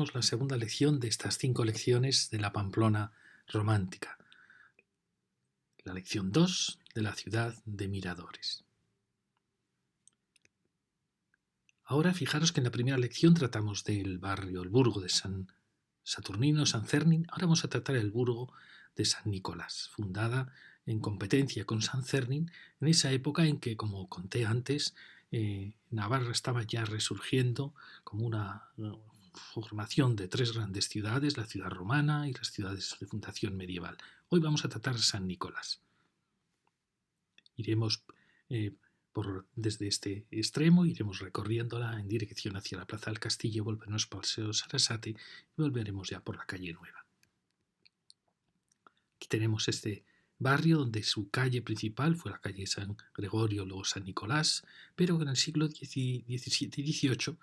comenzamos la segunda lección de estas 5 lecciones de la Pamplona romántica. La lección 2 de la ciudad de miradores. Ahora fijaros que en la primera lección tratamos del barrio, el burgo de San Saturnino, San Cernin. Ahora vamos a tratar el burgo de San Nicolás, fundada en competencia con San Cernin en esa época en que, como conté antes, Navarra estaba ya resurgiendo como una formación de 3 grandes ciudades, la ciudad romana y las ciudades de fundación medieval. Hoy vamos a tratar San Nicolás. Iremos desde este extremo, iremos recorriéndola en dirección hacia la Plaza del Castillo, volveremos por el Paseo Sarasate y volveremos ya por la calle Nueva. Aquí tenemos este barrio donde su calle principal fue la calle San Gregorio, luego San Nicolás, pero en el siglo XVII y XVIII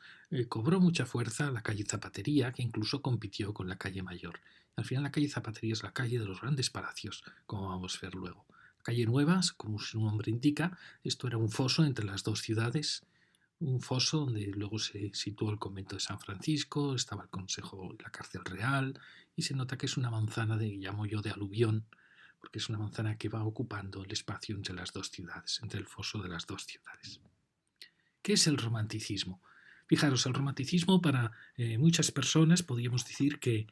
cobró mucha fuerza la calle Zapatería, que incluso compitió con la calle Mayor. Al final la calle Zapatería es la calle de los grandes palacios, como vamos a ver luego. La calle Nueva, como su nombre indica, esto era un foso entre las dos ciudades, un foso donde luego se situó el convento de San Francisco, estaba el consejo, la cárcel real, y se nota que es una manzana llamo yo, de aluvión, porque es una manzana que va ocupando el espacio entre las dos ciudades, entre el foso de las dos ciudades. ¿Qué es el romanticismo? Fijaros, el romanticismo para muchas personas podríamos decir que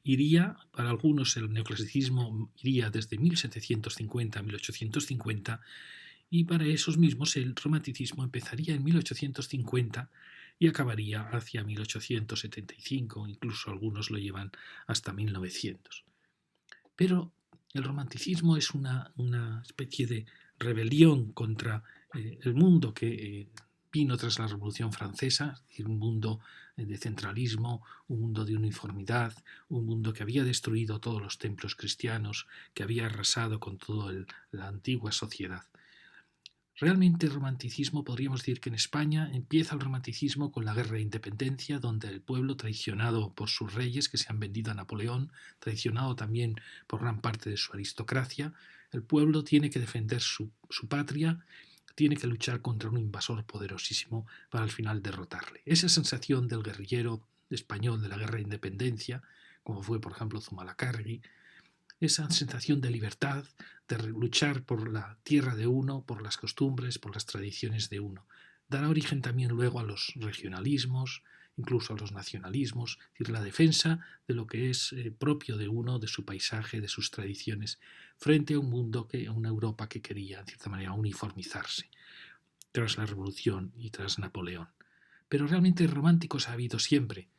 iría, para algunos el neoclasicismo iría desde 1750 a 1850, y para esos mismos el romanticismo empezaría en 1850 y acabaría hacia 1875, incluso algunos lo llevan hasta 1900. Pero el romanticismo es una especie de rebelión contra el mundo que vino tras la Revolución Francesa, es decir, un mundo de centralismo, un mundo de uniformidad, un mundo que había destruido todos los templos cristianos, que había arrasado con toda la antigua sociedad. Realmente el romanticismo, podríamos decir que en España empieza el romanticismo con la guerra de independencia, donde el pueblo, traicionado por sus reyes que se han vendido a Napoleón, traicionado también por gran parte de su aristocracia, el pueblo tiene que defender su patria, tiene que luchar contra un invasor poderosísimo para al final derrotarle. Esa sensación del guerrillero español de la guerra de independencia, como fue por ejemplo Zumalacárregui, esa sensación de libertad, de luchar por la tierra de uno, por las costumbres, por las tradiciones de uno. Dará origen también luego a los regionalismos, incluso a los nacionalismos, es decir, la defensa de lo que es propio de uno, de su paisaje, de sus tradiciones, frente a un mundo, a una Europa que quería, en cierta manera, uniformizarse tras la Revolución y tras Napoleón. Pero realmente románticos ha habido siempre.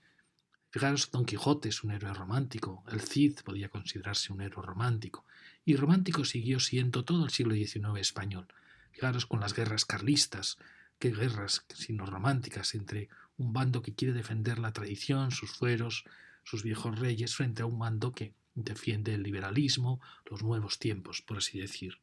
Fijaros, Don Quijote es un héroe romántico, el Cid podía considerarse un héroe romántico, y romántico siguió siendo todo el siglo XIX español. Fijaros con las guerras carlistas, qué guerras sino románticas entre un bando que quiere defender la tradición, sus fueros, sus viejos reyes, frente a un bando que defiende el liberalismo, los nuevos tiempos, por así decir.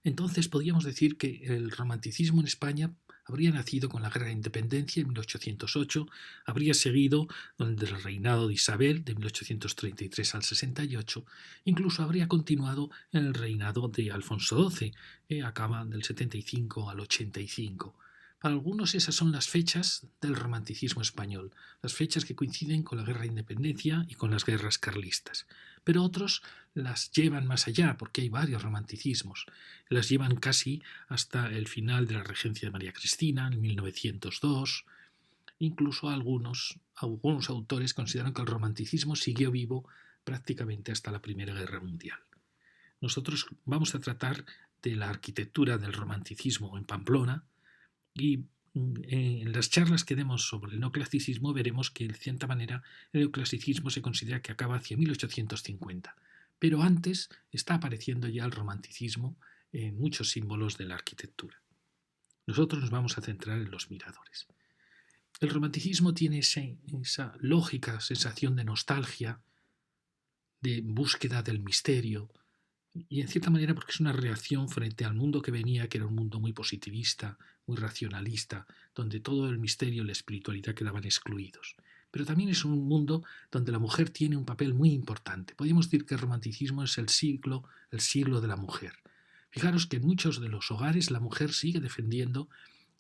Entonces podríamos decir que el romanticismo en España habría nacido con la Guerra de Independencia en 1808, habría seguido durante el reinado de Isabel de 1833 al 68, incluso habría continuado en el reinado de Alfonso XII, acaba del 75 al 85. Para algunos esas son las fechas del romanticismo español, las fechas que coinciden con la Guerra de Independencia y con las guerras carlistas. Pero otros las llevan más allá, porque hay varios romanticismos. Las llevan casi hasta el final de la regencia de María Cristina, en 1902. Incluso algunos autores consideran que el romanticismo siguió vivo prácticamente hasta la Primera Guerra Mundial. Nosotros vamos a tratar de la arquitectura del romanticismo en Pamplona, y en las charlas que demos sobre el neoclasicismo veremos que, de cierta manera, el neoclasicismo se considera que acaba hacia 1850. Pero antes está apareciendo ya el romanticismo en muchos símbolos de la arquitectura. Nosotros nos vamos a centrar en los miradores. El romanticismo tiene esa lógica sensación de nostalgia, de búsqueda del misterio, y en cierta manera porque es una reacción frente al mundo que venía, que era un mundo muy positivista, muy racionalista, donde todo el misterio y la espiritualidad quedaban excluidos. Pero también es un mundo donde la mujer tiene un papel muy importante. Podríamos decir que el romanticismo es el siglo de la mujer. Fijaros que en muchos de los hogares la mujer sigue defendiendo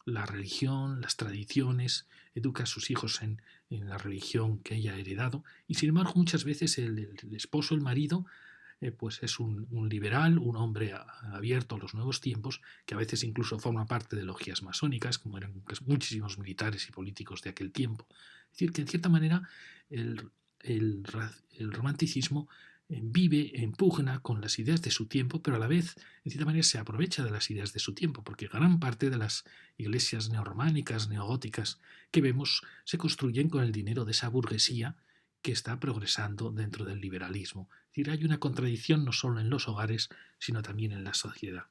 la religión, las tradiciones, educa a sus hijos en en la religión que ella ha heredado, y sin embargo muchas veces el esposo, el marido, pues es un liberal, un hombre abierto a los nuevos tiempos, que a veces incluso forma parte de logias masónicas, como eran pues, muchísimos militares y políticos de aquel tiempo. Es decir, que en cierta manera el romanticismo vive, pugna con las ideas de su tiempo, pero a la vez, en cierta manera, se aprovecha de las ideas de su tiempo, porque gran parte de las iglesias neorrománicas, neogóticas que vemos se construyen con el dinero de esa burguesía que está progresando dentro del liberalismo. Es decir, hay una contradicción no solo en los hogares, sino también en la sociedad.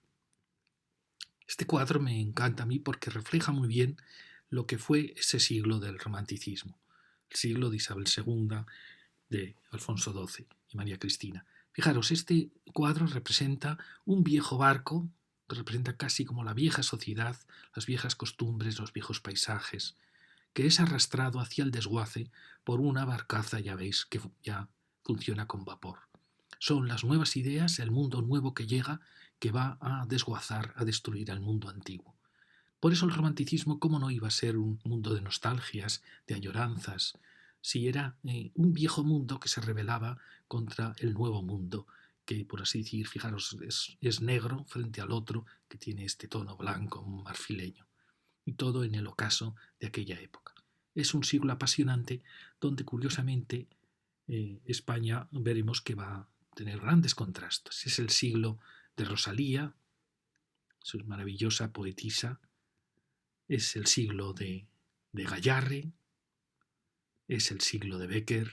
Este cuadro me encanta a mí porque refleja muy bien lo que fue ese siglo del romanticismo, el siglo de Isabel II, de Alfonso XII y María Cristina. Fijaros, este cuadro representa un viejo barco, que representa casi como la vieja sociedad, las viejas costumbres, los viejos paisajes, que es arrastrado hacia el desguace por una barcaza, ya veis, que ya funciona con vapor. Son las nuevas ideas, el mundo nuevo que llega, que va a desguazar, a destruir al mundo antiguo. Por eso el romanticismo, ¿cómo no iba a ser un mundo de nostalgias, de añoranzas, si era un viejo mundo que se rebelaba contra el nuevo mundo, que por así decir, fijaros, es negro frente al otro, que tiene este tono blanco, marfileño, y todo en el ocaso de aquella época. Es un siglo apasionante donde, curiosamente, España veremos que va a tener grandes contrastes. Es el siglo de Rosalía, su maravillosa poetisa, es el siglo de Gayarre, es el siglo de Bécquer,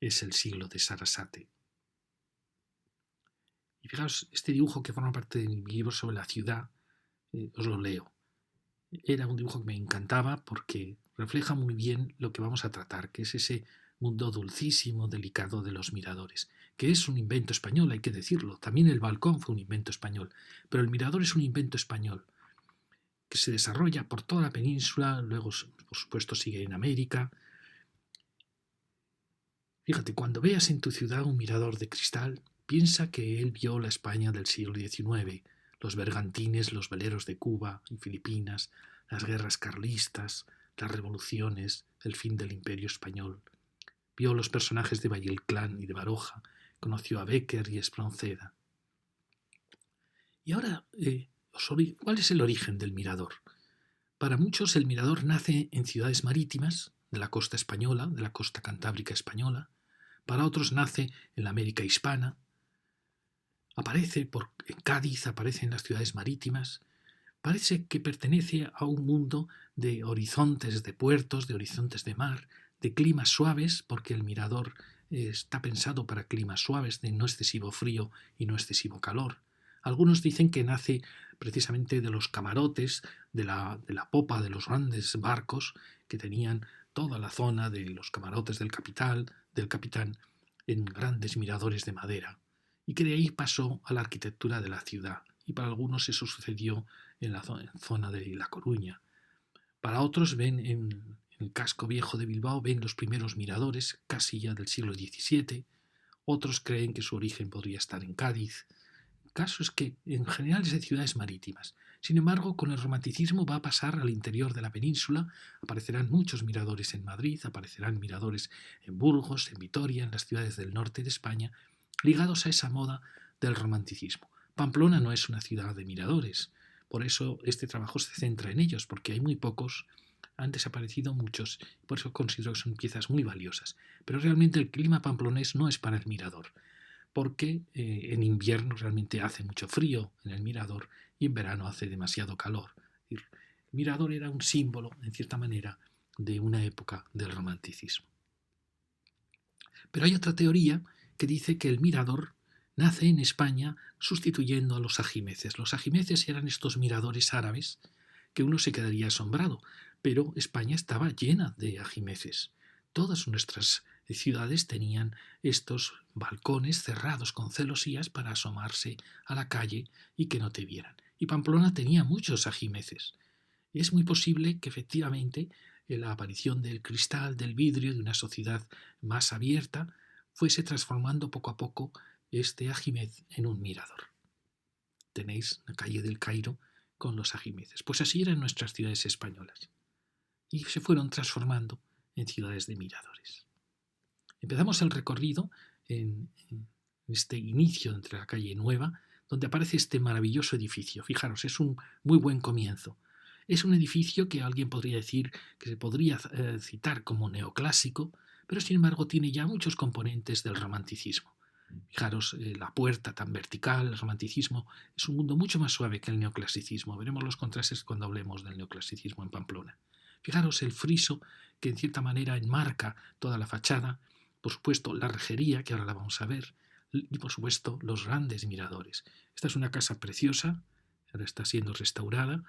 es el siglo de Sarasate. Y fijaos, este dibujo que forma parte de mi libro sobre la ciudad, os lo leo. Era un dibujo que me encantaba porque refleja muy bien lo que vamos a tratar, que es ese mundo dulcísimo, delicado de los miradores, que es un invento español, hay que decirlo. También el balcón fue un invento español, pero el mirador es un invento español que se desarrolla por toda la península, luego, por supuesto, sigue en América. Fíjate, cuando veas en tu ciudad un mirador de cristal, piensa que él vio la España del siglo XIX, los bergantines, los veleros de Cuba y Filipinas, las guerras carlistas, las revoluciones, el fin del Imperio español. Vio los personajes de Valle-Inclán y de Baroja, conoció a Bécquer y Espronceda. Y ahora, ¿cuál es el origen del mirador? Para muchos el mirador nace en ciudades marítimas, de la costa española, de la costa cantábrica española. Para otros nace en la América hispana. Aparece en Cádiz, aparece en las ciudades marítimas. Parece que pertenece a un mundo de horizontes de puertos, de horizontes de mar, de climas suaves, porque el mirador está pensado para climas suaves, de no excesivo frío y no excesivo calor. Algunos dicen que nace precisamente de los camarotes, de la popa de los grandes barcos que tenían toda la zona de los camarotes del capitán, en grandes miradores de madera, y que de ahí pasó a la arquitectura de la ciudad. Y para algunos eso sucedió en la zona de La Coruña. Para otros ven en el casco viejo de Bilbao, ven los primeros miradores, casi ya del siglo XVII. Otros creen que su origen podría estar en Cádiz. El caso es que en general es de ciudades marítimas. Sin embargo, con el romanticismo va a pasar al interior de la península. Aparecerán muchos miradores en Madrid, aparecerán miradores en Burgos, en Vitoria, en las ciudades del norte de España, ligados a esa moda del romanticismo. Pamplona no es una ciudad de miradores, por eso este trabajo se centra en ellos, porque hay muy pocos, han desaparecido muchos, por eso considero que son piezas muy valiosas. Pero realmente el clima pamplonés no es para el mirador, porque en invierno realmente hace mucho frío en el mirador y en verano hace demasiado calor. El mirador era un símbolo, en cierta manera, de una época del romanticismo. Pero hay otra teoría que dice que el mirador nace en España sustituyendo a los ajimeces. Los ajimeces eran estos miradores árabes que uno se quedaría asombrado, pero España estaba llena de ajimeces. Todas nuestras ciudades tenían estos balcones cerrados con celosías para asomarse a la calle y que no te vieran. Y Pamplona tenía muchos ajimeces. Es muy posible que efectivamente la aparición del cristal, del vidrio, de una sociedad más abierta, fuese transformando poco a poco este ajimez en un mirador. Tenéis la calle del Cairo con los ajimeces. Pues así eran nuestras ciudades españolas. Y se fueron transformando en ciudades de miradores. Empezamos el recorrido en este inicio entre la calle Nueva, donde aparece este maravilloso edificio. Fijaros, es un muy buen comienzo. Es un edificio que alguien podría decir que se podría citar como neoclásico, pero sin embargo tiene ya muchos componentes del romanticismo. Fijaros, la puerta tan vertical, el romanticismo es un mundo mucho más suave que el neoclasicismo. Veremos los contrastes cuando hablemos del neoclasicismo en Pamplona. Fijaros el friso que en cierta manera enmarca toda la fachada, por supuesto la rejería, que ahora la vamos a ver, y por supuesto los grandes miradores. Esta es una casa preciosa, ahora está siendo restaurada.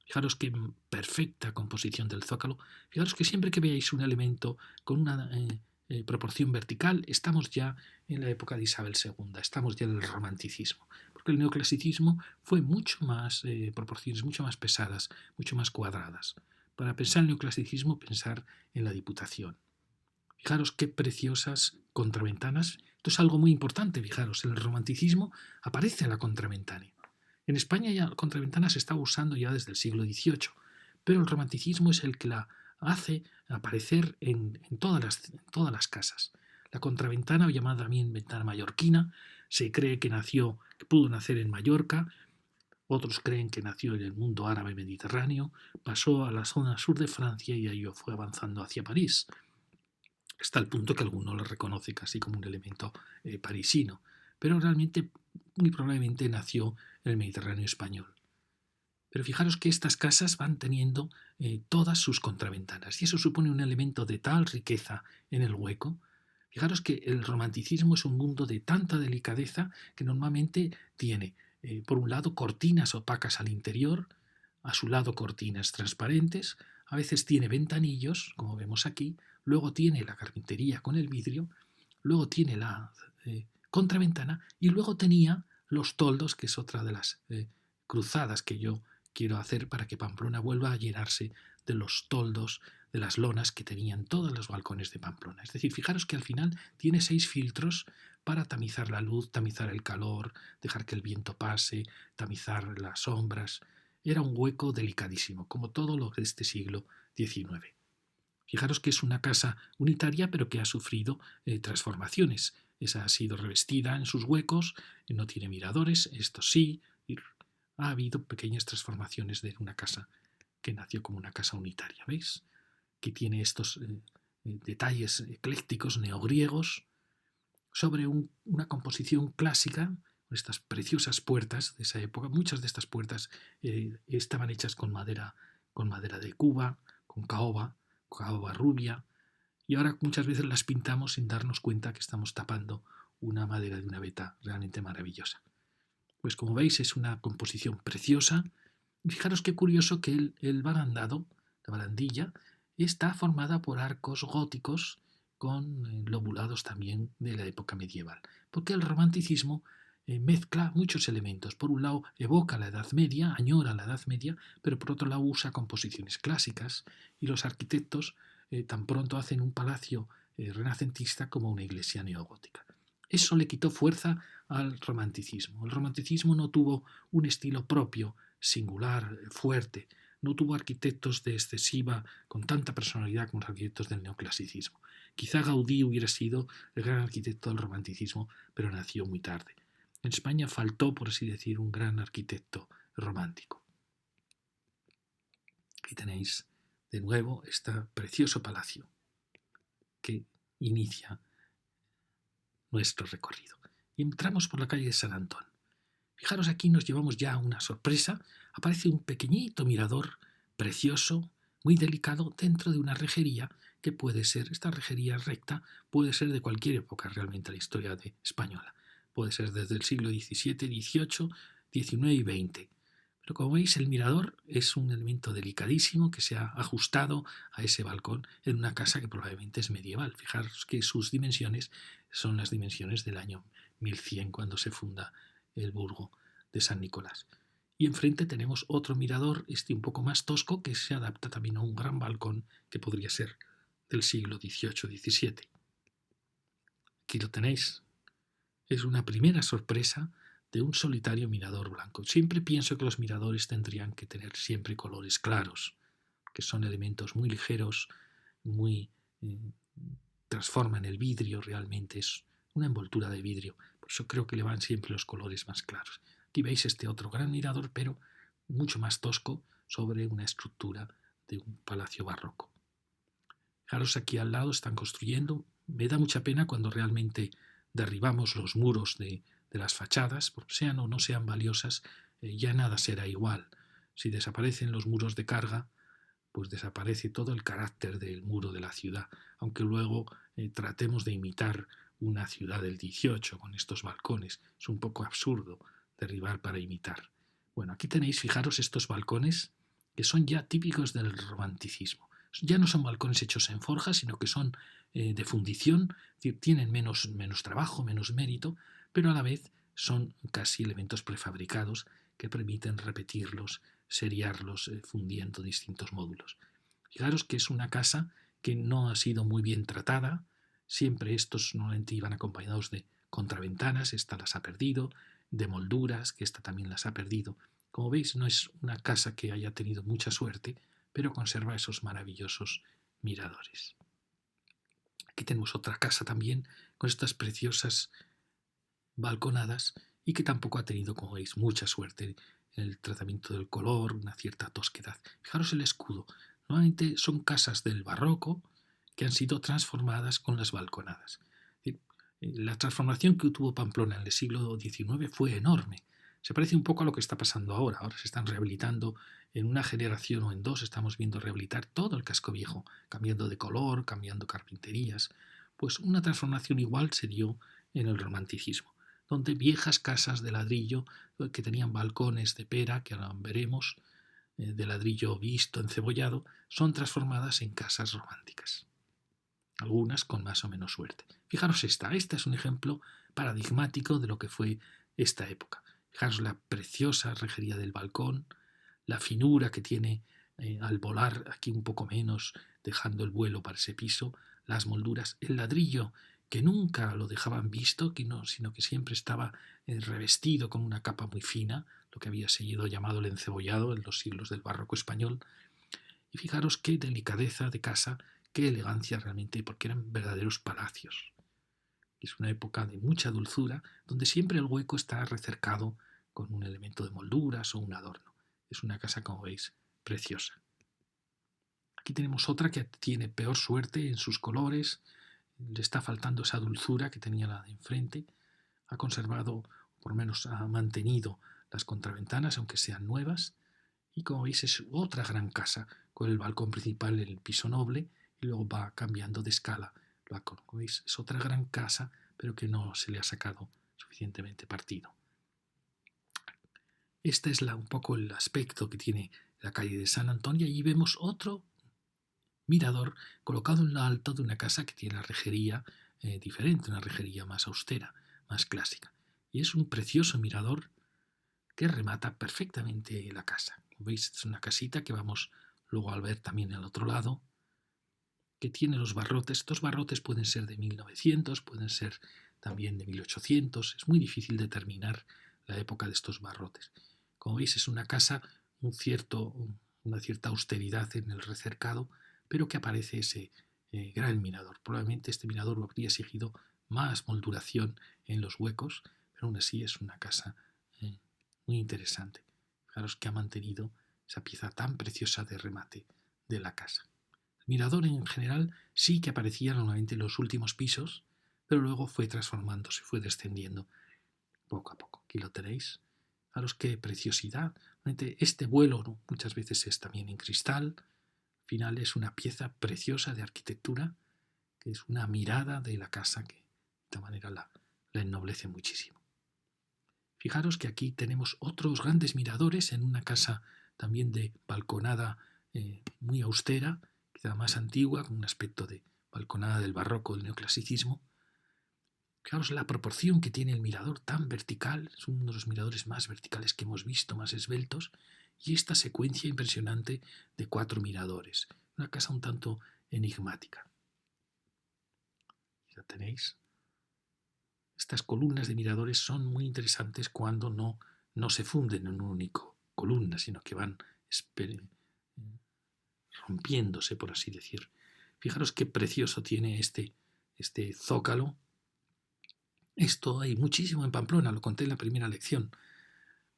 Fijaros qué perfecta composición del zócalo. Fijaros que siempre que veáis un elemento con una proporción vertical, estamos ya en la época de Isabel II, estamos ya en el romanticismo, porque el neoclasicismo fue mucho más, proporciones mucho más pesadas, mucho más cuadradas. Para pensar en el neoclasicismo, pensar en la Diputación. Fijaros qué preciosas contraventanas. Esto es algo muy importante, fijaros, en el romanticismo aparece la contraventana. En España ya la contraventana se está usando ya desde el siglo XVIII, pero el romanticismo es el que la hace aparecer en todas las casas. La contraventana, llamada también ventana mallorquina, se cree que pudo nacer en Mallorca, otros creen que nació en el mundo árabe mediterráneo, pasó a la zona sur de Francia y ahí fue avanzando hacia París, hasta el punto que alguno lo reconoce casi como un elemento parisino, pero realmente muy probablemente nació en el Mediterráneo español. Pero fijaros que estas casas van teniendo todas sus contraventanas y eso supone un elemento de tal riqueza en el hueco. Fijaros que el romanticismo es un mundo de tanta delicadeza que normalmente tiene, por un lado, cortinas opacas al interior, a su lado cortinas transparentes, a veces tiene ventanillos, como vemos aquí, luego tiene la carpintería con el vidrio, luego tiene la contraventana y luego tenía los toldos, que es otra de las cruzadas que yo quiero hacer para que Pamplona vuelva a llenarse de los toldos, de las lonas que tenían todos los balcones de Pamplona. Es decir, fijaros que al final tiene 6 filtros para tamizar la luz, tamizar el calor, dejar que el viento pase, tamizar las sombras. Era un hueco delicadísimo, como todo lo de este siglo XIX. Fijaros que es una casa unitaria, pero que ha sufrido transformaciones. Esa ha sido revestida en sus huecos, no tiene miradores, esto sí. Ha habido pequeñas transformaciones de una casa que nació como una casa unitaria, ¿veis? Que tiene estos detalles eclécticos neogriegos sobre una composición clásica, estas preciosas puertas de esa época. Muchas de estas puertas estaban hechas con madera de Cuba, con caoba rubia, y ahora muchas veces las pintamos sin darnos cuenta que estamos tapando una madera de una veta realmente maravillosa. Pues como veis es una composición preciosa. Fijaros qué curioso que el barandado, la barandilla, está formada por arcos góticos con lobulados también de la época medieval. Porque el romanticismo mezcla muchos elementos. Por un lado evoca la Edad Media, añora la Edad Media, pero por otro lado usa composiciones clásicas y los arquitectos tan pronto hacen un palacio renacentista como una iglesia neogótica. Eso le quitó fuerza al romanticismo. El romanticismo no tuvo un estilo propio, singular, fuerte. No tuvo arquitectos de excesiva, con tanta personalidad como los arquitectos del neoclasicismo. Quizá Gaudí hubiera sido el gran arquitecto del romanticismo, pero nació muy tarde. En España faltó, por así decir, un gran arquitecto romántico. Aquí tenéis de nuevo este precioso palacio que inicia nuestro recorrido. Y entramos por la calle de San Antón. Fijaros, aquí nos llevamos ya a una sorpresa. Aparece un pequeñito mirador precioso, muy delicado, dentro de una rejería que puede ser, esta rejería recta, puede ser de cualquier época realmente la historia española. Puede ser desde el siglo XVII, XVIII, XIX y XX. Pero como veis, el mirador es un elemento delicadísimo que se ha ajustado a ese balcón en una casa que probablemente es medieval. Fijaros que sus dimensiones son las dimensiones del año 1100 cuando se funda el burgo de San Nicolás. Y enfrente tenemos otro mirador, un poco más tosco, que se adapta también a un gran balcón que podría ser del siglo XVIII-XVII. Aquí lo tenéis. Es una primera sorpresa de un solitario mirador blanco. Siempre pienso que los miradores tendrían que tener siempre colores claros, que son elementos muy ligeros, muy transforman el vidrio, realmente es una envoltura de vidrio. Por eso creo que le van siempre los colores más claros. Aquí veis este otro gran mirador, pero mucho más tosco, sobre una estructura de un palacio barroco. Fijaros, aquí al lado están construyendo. Me da mucha pena cuando realmente derribamos los muros de las fachadas, sean o no sean valiosas, ya nada será igual. Si desaparecen los muros de carga, pues desaparece todo el carácter del muro de la ciudad, aunque luego tratemos de imitar una ciudad del 18 con estos balcones. Es un poco absurdo derribar para imitar. Bueno, aquí tenéis, fijaros, estos balcones que son ya típicos del romanticismo. Ya no son balcones hechos en forja, sino que son de fundición, es decir, tienen menos trabajo, menos mérito, pero a la vez son casi elementos prefabricados que permiten repetirlos, seriarlos, fundiendo distintos módulos. Fijaros que es una casa que no ha sido muy bien tratada. Siempre estos normalmente iban acompañados de contraventanas, esta las ha perdido, de molduras, que esta también las ha perdido. Como veis, no es una casa que haya tenido mucha suerte, pero conserva esos maravillosos miradores. Aquí tenemos otra casa también con estas preciosas balconadas y que tampoco ha tenido, como veis, mucha suerte en el tratamiento del color, una cierta tosquedad. Fijaros el escudo. Normalmente son casas del barroco que han sido transformadas con las balconadas. La transformación que tuvo Pamplona en el siglo XIX fue enorme. Se parece un poco a lo que está pasando ahora. Ahora se están rehabilitando en una generación o en dos, estamos viendo rehabilitar todo el casco viejo, cambiando de color, cambiando carpinterías. Pues una transformación igual se dio en el romanticismo, donde viejas casas de ladrillo que tenían balcones de pera, que ahora veremos, de ladrillo visto, encebollado, son transformadas en casas románticas, algunas con más o menos suerte. Fijaros esta es un ejemplo paradigmático de lo que fue esta época. Fijaros la preciosa rejería del balcón, la finura que tiene al volar aquí un poco menos, dejando el vuelo para ese piso, las molduras, el ladrillo que nunca lo dejaban visto, sino que siempre estaba revestido con una capa muy fina, lo que había sido llamado el encebollado en los siglos del barroco español. Y fijaros qué delicadeza de casa, qué elegancia realmente, porque eran verdaderos palacios. Es una época de mucha dulzura, donde siempre el hueco está recercado con un elemento de molduras o un adorno. Es una casa, como veis, preciosa. Aquí tenemos otra que tiene peor suerte en sus colores, le está faltando esa dulzura que tenía la de enfrente, ha conservado, o por lo menos ha mantenido las contraventanas, aunque sean nuevas, y como veis es otra gran casa, con el balcón principal en el piso noble, y luego va cambiando de escala. Como veis, es otra gran casa, pero que no se le ha sacado suficientemente partido. Este es un poco el aspecto que tiene la calle de San Antonio, y allí vemos otro mirador colocado en lo alto de una casa que tiene la rejería diferente, una rejería más austera, más clásica. Y es un precioso mirador que remata perfectamente la casa. Como veis, es una casita que vamos luego a ver también al otro lado, que tiene los barrotes. Estos barrotes pueden ser de 1900, pueden ser también de 1800. Es muy difícil determinar la época de estos barrotes. Como veis, es una casa, una cierta austeridad en el recercado, pero que aparece ese gran mirador. Probablemente este mirador habría exigido más molduración en los huecos, pero aún así es una casa muy interesante. Fijaros que ha mantenido esa pieza tan preciosa de remate de la casa. El mirador en general sí que aparecía normalmente en los últimos pisos, pero luego fue transformándose, fue descendiendo poco a poco. Aquí lo tenéis. Fijaros qué preciosidad. Este vuelo muchas veces es también en cristal. Al final es una pieza preciosa de arquitectura, que es una mirada de la casa que de esta manera la ennoblece muchísimo. Fijaros que aquí tenemos otros grandes miradores en una casa también de balconada muy austera, quizá más antigua, con un aspecto de balconada del barroco, del neoclasicismo. Fijaros la proporción que tiene el mirador tan vertical, es uno de los miradores más verticales que hemos visto, más esbeltos, y esta secuencia impresionante de 4 miradores. Una casa un tanto enigmática. Ya tenéis. Estas columnas de miradores son muy interesantes cuando no se funden en una única columna, sino que van rompiéndose, por así decir. Fijaros qué precioso tiene este zócalo. Esto hay muchísimo en Pamplona, lo conté en la primera lección.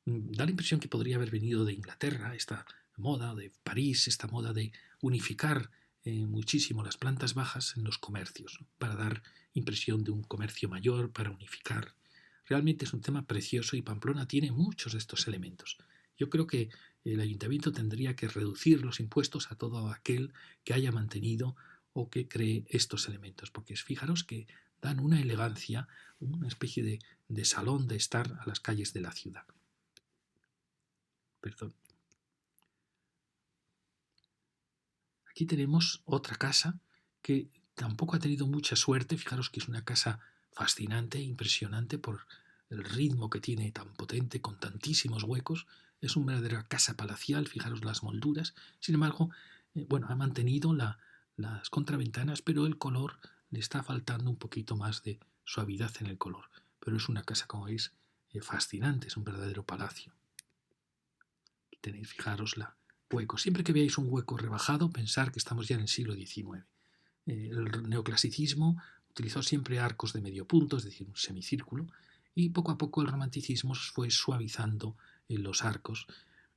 Da la impresión que podría haber venido de Inglaterra, esta moda de París, esta moda de unificar muchísimo las plantas bajas en los comercios, ¿no? Para dar impresión de un comercio mayor, para unificar. Realmente es un tema precioso y Pamplona tiene muchos de estos elementos. Yo creo que el ayuntamiento tendría que reducir los impuestos a todo aquel que haya mantenido o que cree estos elementos, porque fijaros que dan una elegancia, una especie de salón de estar a las calles de la ciudad. Perdón. Aquí tenemos otra casa que tampoco ha tenido mucha suerte. Fijaros que es una casa fascinante, impresionante por el ritmo que tiene tan potente, con tantísimos huecos. Es una verdadera casa palacial, fijaros las molduras. Sin embargo, bueno, ha mantenido las contraventanas, pero el color le está faltando un poquito más de suavidad en el color. Pero es una casa, como veis, fascinante, es un verdadero palacio. Aquí tenéis, fijaros hueco. Siempre que veáis un hueco rebajado, pensar que estamos ya en el siglo XIX. El neoclasicismo utilizó siempre arcos de medio punto, es decir, un semicírculo, y poco a poco el romanticismo fue suavizando los arcos,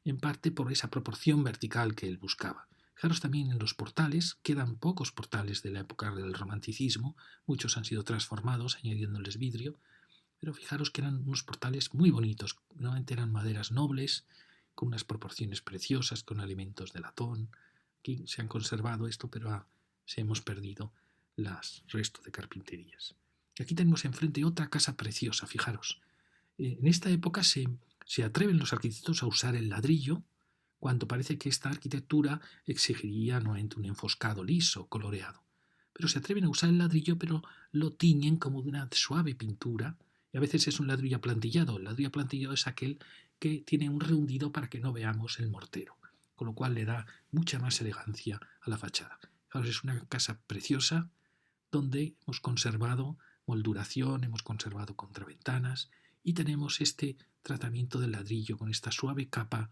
en parte por esa proporción vertical que él buscaba. Fijaros también en los portales, quedan pocos portales de la época del romanticismo, muchos han sido transformados añadiéndoles vidrio, pero fijaros que eran unos portales muy bonitos, normalmente eran maderas nobles, con unas proporciones preciosas, con elementos de latón. Aquí se han conservado esto, pero se hemos perdido los restos de carpinterías. Y aquí tenemos enfrente otra casa preciosa, fijaros. En esta época se atreven los arquitectos a usar el ladrillo, cuando parece que esta arquitectura exigiría nuevamente un enfoscado liso, coloreado. Pero se atreven a usar el ladrillo, pero lo tiñen como de una suave pintura, y a veces es un ladrillo aplantillado. El ladrillo aplantillado es aquel que tiene un rehundido para que no veamos el mortero, con lo cual le da mucha más elegancia a la fachada. Fijaros, es una casa preciosa donde hemos conservado molduración, hemos conservado contraventanas y tenemos este tratamiento del ladrillo con esta suave capa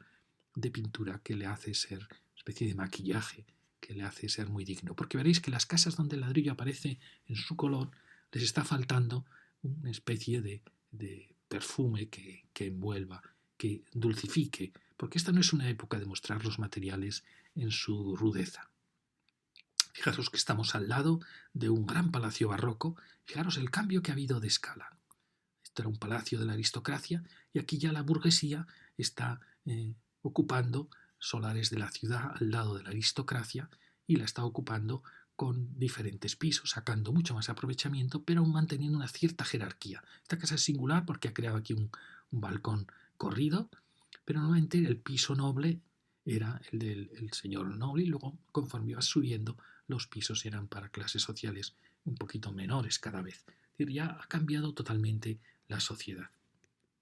de pintura que le hace ser una especie de maquillaje, que le hace ser muy digno. Porque veréis que las casas donde el ladrillo aparece en su color les está faltando una especie de perfume que envuelva, que dulcifique, porque esta no es una época de mostrar los materiales en su rudeza. Fijaros que estamos al lado de un gran palacio barroco. Fijaros el cambio que ha habido de escala. Esto era un palacio de la aristocracia y aquí ya la burguesía está ocupando solares de la ciudad al lado de la aristocracia y la está ocupando con diferentes pisos, sacando mucho más aprovechamiento, pero aún manteniendo una cierta jerarquía. Esta casa es singular porque ha creado aquí un balcón corrido, pero normalmente el piso noble era el del señor noble y luego, conforme iba subiendo, los pisos eran para clases sociales un poquito menores cada vez. Es decir, ya ha cambiado totalmente la sociedad.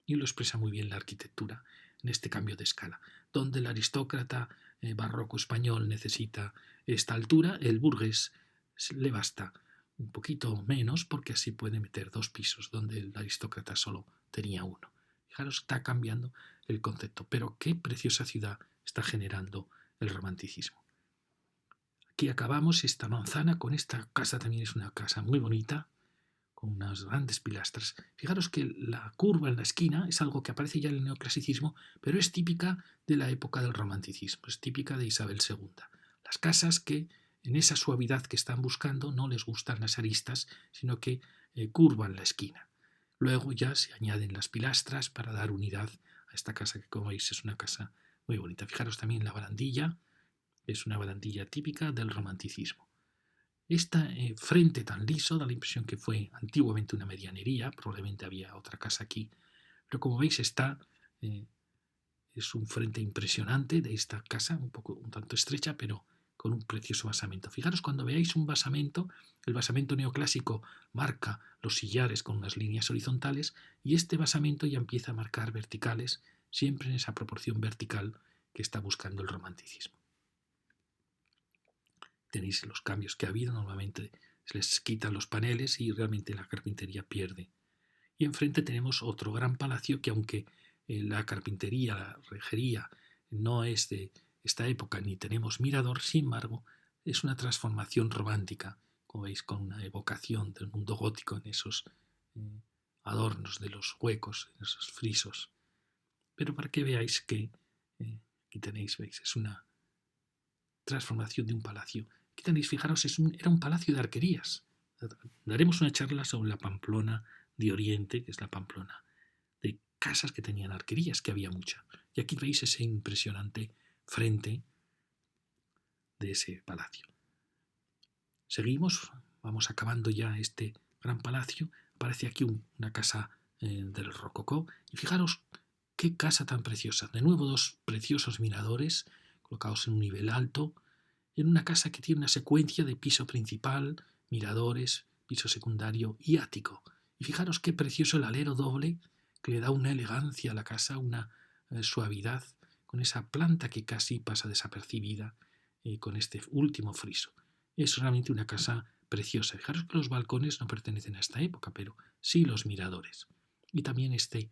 Y lo expresa muy bien la arquitectura en este cambio de escala. Donde el aristócrata barroco español necesita esta altura, el burgués le basta un poquito menos porque así puede meter dos pisos donde el aristócrata solo tenía uno. Fijaros, está cambiando el concepto, pero qué preciosa ciudad está generando el romanticismo. Aquí acabamos esta manzana con esta casa, también es una casa muy bonita, con unas grandes pilastras. Fijaros que la curva en la esquina es algo que aparece ya en el neoclasicismo, pero es típica de la época del romanticismo, es típica de Isabel II. Las casas que en esa suavidad que están buscando no les gustan las aristas, sino que curvan la esquina. Luego ya se añaden las pilastras para dar unidad a esta casa que, como veis, es una casa muy bonita. Fijaros también la barandilla, es una barandilla típica del romanticismo. Este frente tan liso da la impresión que fue antiguamente una medianería, probablemente había otra casa aquí, pero como veis es un frente impresionante de esta casa, un tanto estrecha, pero con un precioso basamento. Fijaros, cuando veáis un basamento, el basamento neoclásico marca los sillares con unas líneas horizontales y este basamento ya empieza a marcar verticales, siempre en esa proporción vertical que está buscando el romanticismo. Tenéis los cambios que ha habido, normalmente se les quitan los paneles y realmente la carpintería pierde. Y enfrente tenemos otro gran palacio que, aunque la carpintería, la rejería no es de esta época ni tenemos mirador, sin embargo es una transformación romántica, como veis, con una evocación del mundo gótico en esos adornos de los huecos, en esos frisos. Pero para que veáis que aquí tenéis, veis, es una transformación de un palacio. Aquí tenéis, fijaros, era un palacio de arquerías. Daremos una charla sobre la Pamplona de Oriente, que es la Pamplona de casas que tenían arquerías, que había mucha. Y aquí veis ese impresionante frente de ese palacio. Seguimos, vamos acabando ya este gran palacio. Aparece aquí una casa del rococó. Y fijaros qué casa tan preciosa. De nuevo dos preciosos miradores colocados en un nivel alto, en una casa que tiene una secuencia de piso principal, miradores, piso secundario y ático. Y fijaros qué precioso el alero doble, que le da una elegancia a la casa, una suavidad, con esa planta que casi pasa desapercibida, con este último friso. Es realmente una casa preciosa. Fijaros que los balcones no pertenecen a esta época, pero sí los miradores. Y también este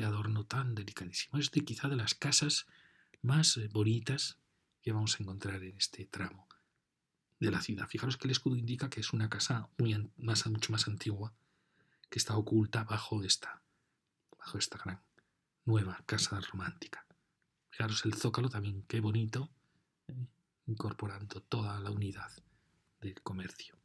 adorno tan delicadísimo. Es quizá de las casas más bonitas que vamos a encontrar en este tramo de la ciudad. Fijaros que el escudo indica que es una casa mucho más antigua, que está oculta bajo esta gran nueva casa romántica. Fijaros el zócalo también, qué bonito, incorporando toda la unidad del comercio.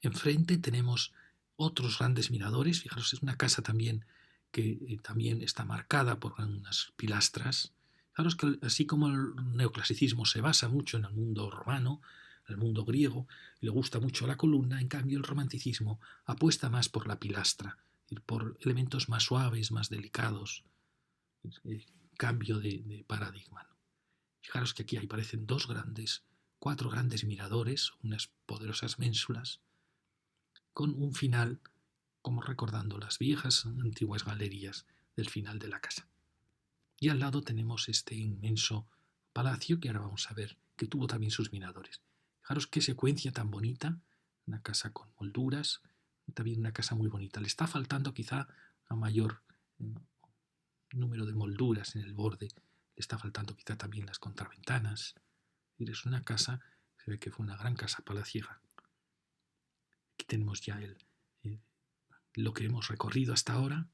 Enfrente tenemos otros grandes miradores. Fijaros, es una casa también que también está marcada por unas pilastras. Fijaros que así como el neoclasicismo se basa mucho en el mundo romano, en el mundo griego, y le gusta mucho la columna, en cambio el romanticismo apuesta más por la pilastra, por elementos más suaves, más delicados, cambio de paradigma, ¿no? Fijaros que aquí aparecen cuatro grandes miradores, unas poderosas ménsulas, con un final como recordando las viejas antiguas galerías del final de la casa. Y al lado tenemos este inmenso palacio que ahora vamos a ver que tuvo también sus miradores. Fijaros qué secuencia tan bonita, una casa con molduras, también una casa muy bonita. Le está faltando quizá a mayor número de molduras en el borde, le está faltando quizá también las contraventanas. Es una casa, se ve que fue una gran casa palaciega. Aquí tenemos ya lo que hemos recorrido hasta ahora.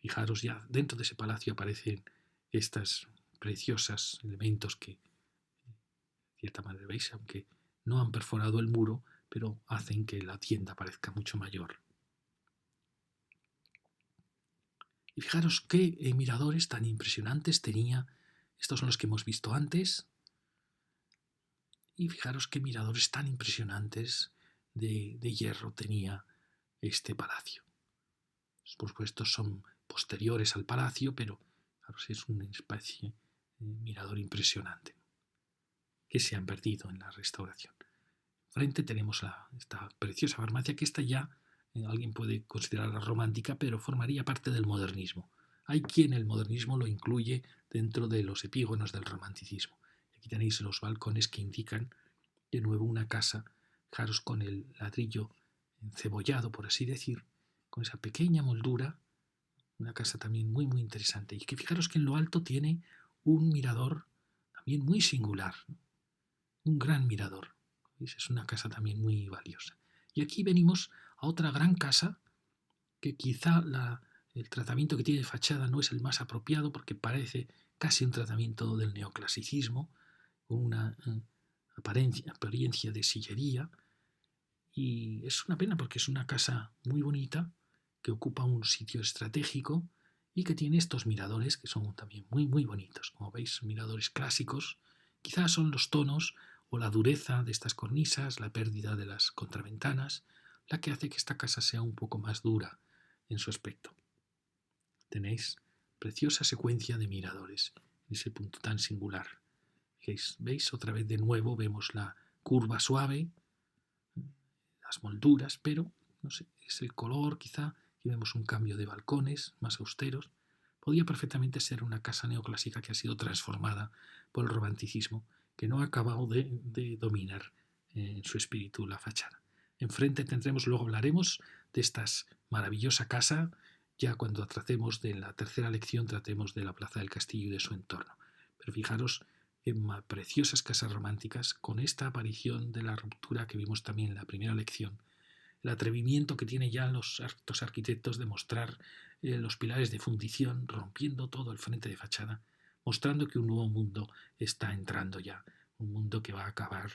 Fijaros, ya dentro de ese palacio aparecen estas preciosas elementos que, de cierta manera, veis, aunque no han perforado el muro, pero hacen que la tienda parezca mucho mayor. Y fijaros qué miradores tan impresionantes tenía. Estos son los que hemos visto antes. Y fijaros qué miradores tan impresionantes de hierro tenía este palacio. Por supuesto son posteriores al palacio, pero claro, es una especie de mirador impresionante que se han perdido en la restauración. Frente tenemos esta preciosa farmacia, que esta ya alguien puede considerarla romántica, pero formaría parte del modernismo. Hay quien el modernismo lo incluye dentro de los epígonos del romanticismo. Aquí tenéis los balcones que indican de nuevo una casa, fijaros, con el ladrillo encebollado, por así decir, con esa pequeña moldura, una casa también muy muy interesante. Y que fijaros que en lo alto tiene un mirador también muy singular, un gran mirador. ¿Veis? Es una casa también muy valiosa. Y aquí venimos a otra gran casa que quizá el tratamiento que tiene de fachada no es el más apropiado, porque parece casi un tratamiento del neoclasicismo, con una apariencia de sillería. Y es una pena porque es una casa muy bonita, que ocupa un sitio estratégico y que tiene estos miradores que son también muy muy bonitos. Como veis, miradores clásicos. Quizás son los tonos o la dureza de estas cornisas, la pérdida de las contraventanas, la que hace que esta casa sea un poco más dura en su aspecto. Tenéis preciosa secuencia de miradores en ese punto tan singular. ¿Veis? Otra vez de nuevo vemos la curva suave, las molduras, pero no sé, es el color quizá. Aquí vemos un cambio de balcones más austeros. Podía perfectamente ser una casa neoclásica que ha sido transformada por el romanticismo, que no ha acabado de dominar en su espíritu la fachada. Enfrente tendremos, luego hablaremos de esta maravillosa casa, ya cuando tratemos de la tercera lección, tratemos de la Plaza del Castillo y de su entorno. Pero fijaros preciosas casas románticas, con esta aparición de la ruptura que vimos también en la primera lección, el atrevimiento que tienen ya los arquitectos de mostrar los pilares de fundición, rompiendo todo el frente de fachada, mostrando que un nuevo mundo está entrando ya, un mundo que va a acabar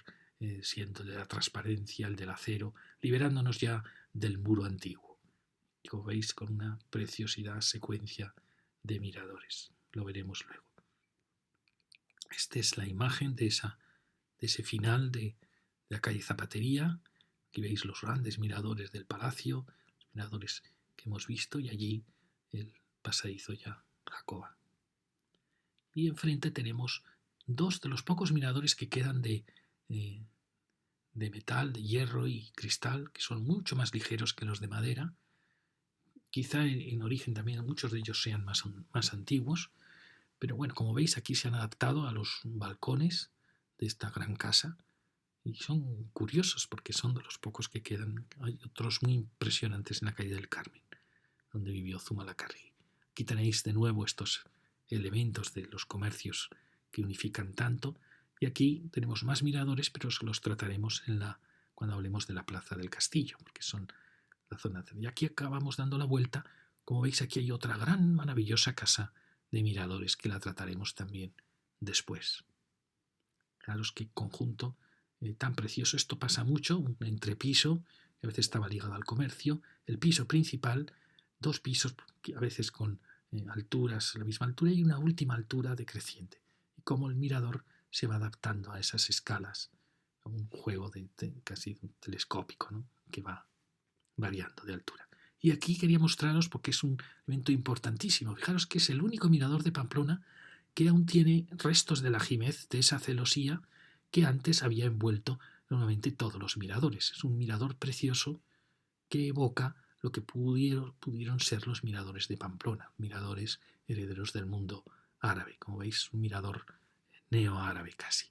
siendo de la transparencia, el del acero, liberándonos ya del muro antiguo. Y como veis, con una preciosidad secuencia de miradores. Lo veremos luego. Esta es la imagen de ese final de la calle Zapatería. Aquí veis los grandes miradores del palacio, los miradores que hemos visto, y allí el pasadizo ya Jacoba. Y enfrente tenemos dos de los pocos miradores que quedan de metal, de hierro y cristal, que son mucho más ligeros que los de madera. Quizá en origen también muchos de ellos sean más antiguos, pero bueno, como veis aquí se han adaptado a los balcones de esta gran casa y son curiosos porque son de los pocos que quedan. Hay otros muy impresionantes en la calle del Carmen, donde vivió Zumalacárregui. Aquí tenéis de nuevo estos elementos de los comercios que unifican tanto, y aquí tenemos más miradores, pero los trataremos cuando hablemos de la Plaza del Castillo, porque son la zona. Y aquí acabamos dando la vuelta. Como veis, aquí hay otra gran, maravillosa casa de miradores que la trataremos también después. Fijaros qué conjunto tan precioso. Esto pasa mucho, un entrepiso, que a veces estaba ligado al comercio, el piso principal, dos pisos, a veces con alturas, la misma altura, y una última altura decreciente. Y cómo el mirador se va adaptando a esas escalas, a un juego casi telescópico, ¿no?, que va variando de altura. Y aquí quería mostraros, porque es un evento importantísimo, fijaros que es el único mirador de Pamplona que aún tiene restos de la ajimez, de esa celosía que antes había envuelto normalmente todos los miradores. Es un mirador precioso que evoca lo que pudieron ser los miradores de Pamplona, miradores herederos del mundo árabe. Como veis, un mirador neoárabe casi.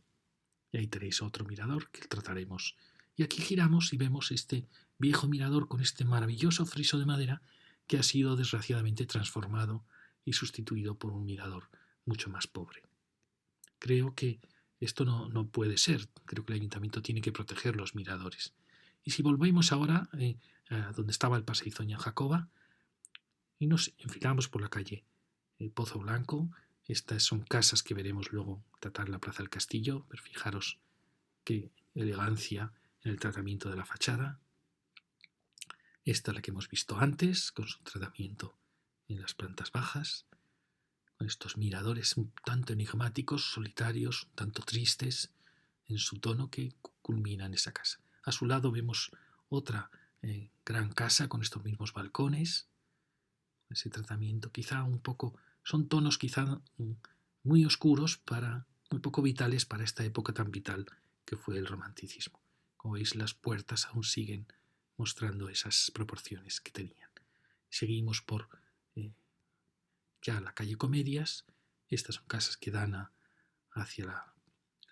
Y ahí tenéis otro mirador que trataremos. Y aquí giramos y vemos este viejo mirador con este maravilloso friso de madera que ha sido desgraciadamente transformado y sustituido por un mirador mucho más pobre. Creo que esto no puede ser. Creo que el ayuntamiento tiene que proteger los miradores. Y si volvemos ahora a donde estaba el pasadizo Doña Jacoba y nos enfilamos por la calle Pozo Blanco, estas son casas que veremos luego tratar la Plaza del Castillo, pero fijaros qué elegancia en el tratamiento de la fachada. Esta es la que hemos visto antes, con su tratamiento en las plantas bajas, con estos miradores un tanto enigmáticos, solitarios, un tanto tristes en su tono, que culminan esa casa. A su lado vemos otra gran casa con estos mismos balcones, ese tratamiento quizá un poco, son tonos quizá muy oscuros, muy poco vitales para esta época tan vital que fue el romanticismo. Como veis, las puertas aún siguen mostrando esas proporciones que tenían. Seguimos por ya la calle Comedias. Estas son casas que dan hacia la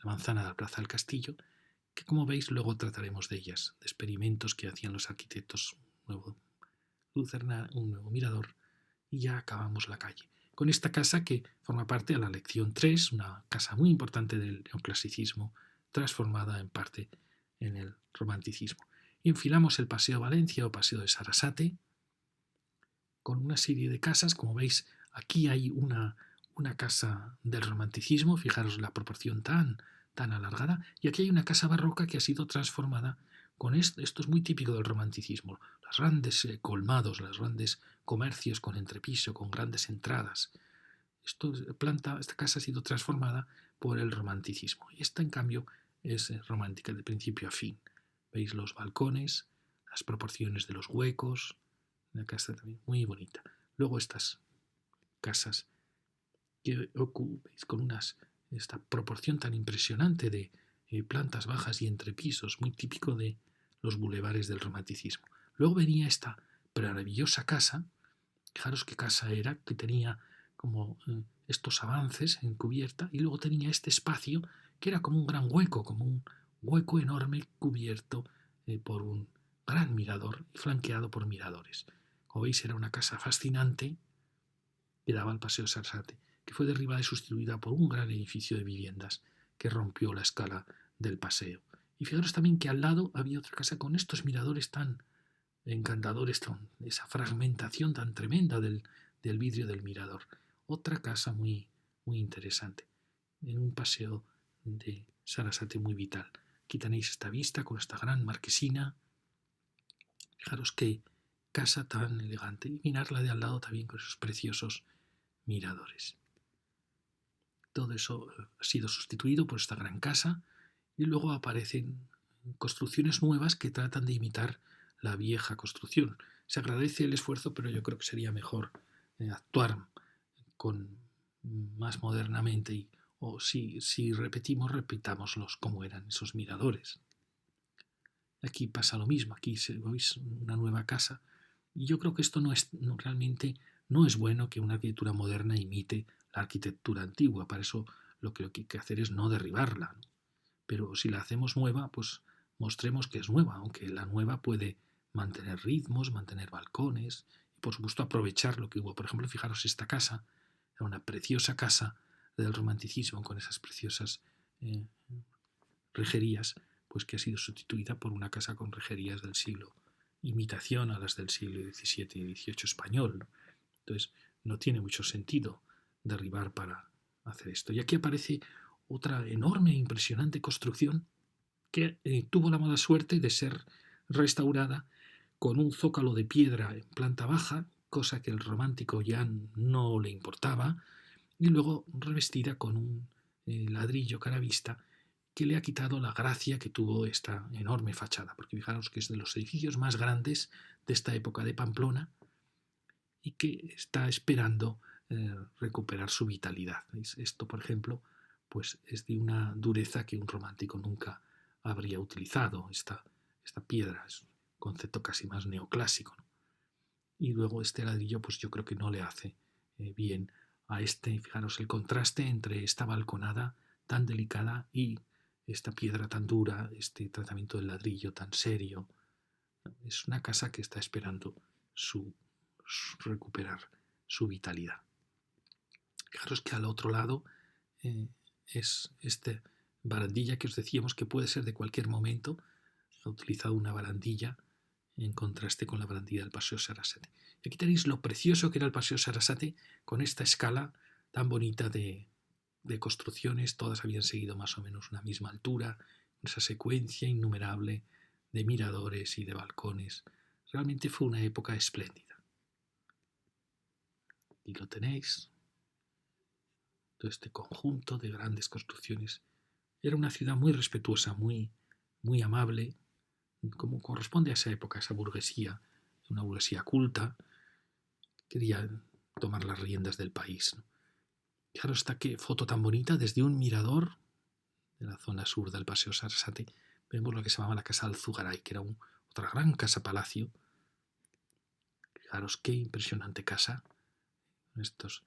manzana de la Plaza del Castillo, que como veis luego trataremos de ellas, de experimentos que hacían los arquitectos, un nuevo mirador, y ya acabamos la calle con esta casa que forma parte de la lección 3, una casa muy importante del neoclasicismo, transformada en parte en el romanticismo. Y enfilamos el Paseo Valencia o Paseo de Sarasate, con una serie de casas. Como veis, aquí hay una casa del romanticismo, fijaros la proporción tan alargada, y aquí hay una casa barroca que ha sido transformada con esto. Esto es muy típico del romanticismo, los grandes colmados, los grandes comercios con entrepiso, con grandes entradas. Esta casa ha sido transformada por el romanticismo, y esta en cambio es romántica de principio a fin. Veis los balcones, las proporciones de los huecos, una casa también muy bonita. Luego estas casas que veis con esta proporción tan impresionante de plantas bajas y entrepisos, muy típico de los bulevares del romanticismo. Luego venía esta maravillosa casa. Fijaros qué casa era, que tenía como estos avances en cubierta, y luego tenía este espacio que era como un gran hueco, como un hueco enorme cubierto por un gran mirador y flanqueado por miradores. Como veis, era una casa fascinante que daba al Paseo Sarasate, que fue derribada y sustituida por un gran edificio de viviendas que rompió la escala del paseo. Y fijaros también que al lado había otra casa con estos miradores tan encantadores, esa fragmentación tan tremenda del vidrio del mirador. Otra casa muy, muy interesante, en un paseo de Sarasate muy vital. Aquí tenéis esta vista con esta gran marquesina. Fijaros qué casa tan elegante. Y mirar la de al lado también con esos preciosos miradores. Todo eso ha sido sustituido por esta gran casa y luego aparecen construcciones nuevas que tratan de imitar la vieja construcción. Se agradece el esfuerzo, pero yo creo que sería mejor actuar con más modernamente o si repetimos, repitámoslos como eran esos miradores. Aquí pasa lo mismo, aquí veis una nueva casa y yo creo que esto realmente no es bueno que una arquitectura moderna imite la arquitectura antigua. Para eso lo que hay que hacer es no derribarla, ¿no? Pero si la hacemos nueva, pues mostremos que es nueva, aunque la nueva puede mantener ritmos, mantener balcones y por supuesto aprovechar lo que hubo. Por ejemplo, fijaros esta casa, era una preciosa casa del romanticismo con esas preciosas eh, rejerías, pues que ha sido sustituida por una casa con rejerías del siglo, imitación a las del siglo XVII y XVIII español, ¿no? Entonces, no tiene mucho sentido derribar para hacer esto. Y aquí aparece otra enorme e impresionante construcción que tuvo la mala suerte de ser restaurada con un zócalo de piedra en planta baja, cosa que el romántico ya no le importaba, y luego revestida con un ladrillo caravista que le ha quitado la gracia que tuvo esta enorme fachada, porque fijaros que es de los edificios más grandes de esta época de Pamplona y que está esperando recuperar su vitalidad. Esto, por ejemplo, pues es de una dureza que un romántico nunca habría utilizado. Esta piedra es un concepto casi más neoclásico, ¿no? Y luego este ladrillo, pues yo creo que no le hace bien a este. Fijaros el contraste entre esta balconada tan delicada y esta piedra tan dura, este tratamiento del ladrillo tan serio. Es una casa que está esperando recuperar su vitalidad. Fijaros que al otro lado es esta barandilla que os decíamos que puede ser de cualquier momento. Ha utilizado una barandilla en contraste con la barandilla del Paseo Sarasate. Y aquí tenéis lo precioso que era el Paseo Sarasate con esta escala tan bonita de construcciones. Todas habían seguido más o menos una misma altura, esa secuencia innumerable de miradores y de balcones. Realmente fue una época espléndida. Y lo tenéis, todo este conjunto de grandes construcciones. Era una ciudad muy respetuosa, muy, muy amable, como corresponde a esa época, esa burguesía, una burguesía culta, quería tomar las riendas del país, ¿no? Fijaros esta foto tan bonita desde un mirador de la zona sur del Paseo Sarasate. Vemos lo que se llamaba la Casa Alzugaray, que era otra gran casa palacio. Fijaros qué impresionante casa. Estos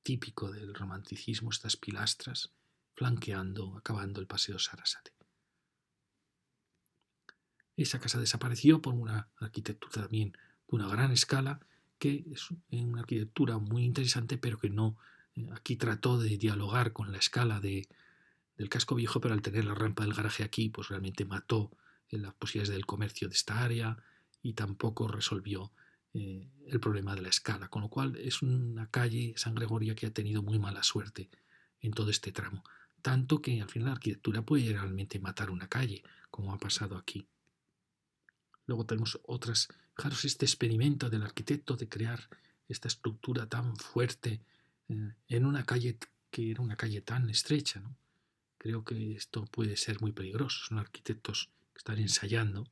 típico del romanticismo, estas pilastras flanqueando, acabando el Paseo Sarasate. Esa casa desapareció por una arquitectura también de una gran escala, que es una arquitectura muy interesante, pero que no, aquí trató de dialogar con la escala del casco viejo, pero al tener la rampa del garaje aquí, pues realmente mató las posibilidades del comercio de esta área y tampoco resolvió el problema de la escala, con lo cual es una calle, San Gregorio, que ha tenido muy mala suerte en todo este tramo, tanto que al final la arquitectura puede realmente matar una calle, como ha pasado aquí. Luego tenemos otras, fijaros este experimento del arquitecto de crear esta estructura tan fuerte en una calle que era una calle tan estrecha, ¿no? Creo que esto puede ser muy peligroso. Son arquitectos que están ensayando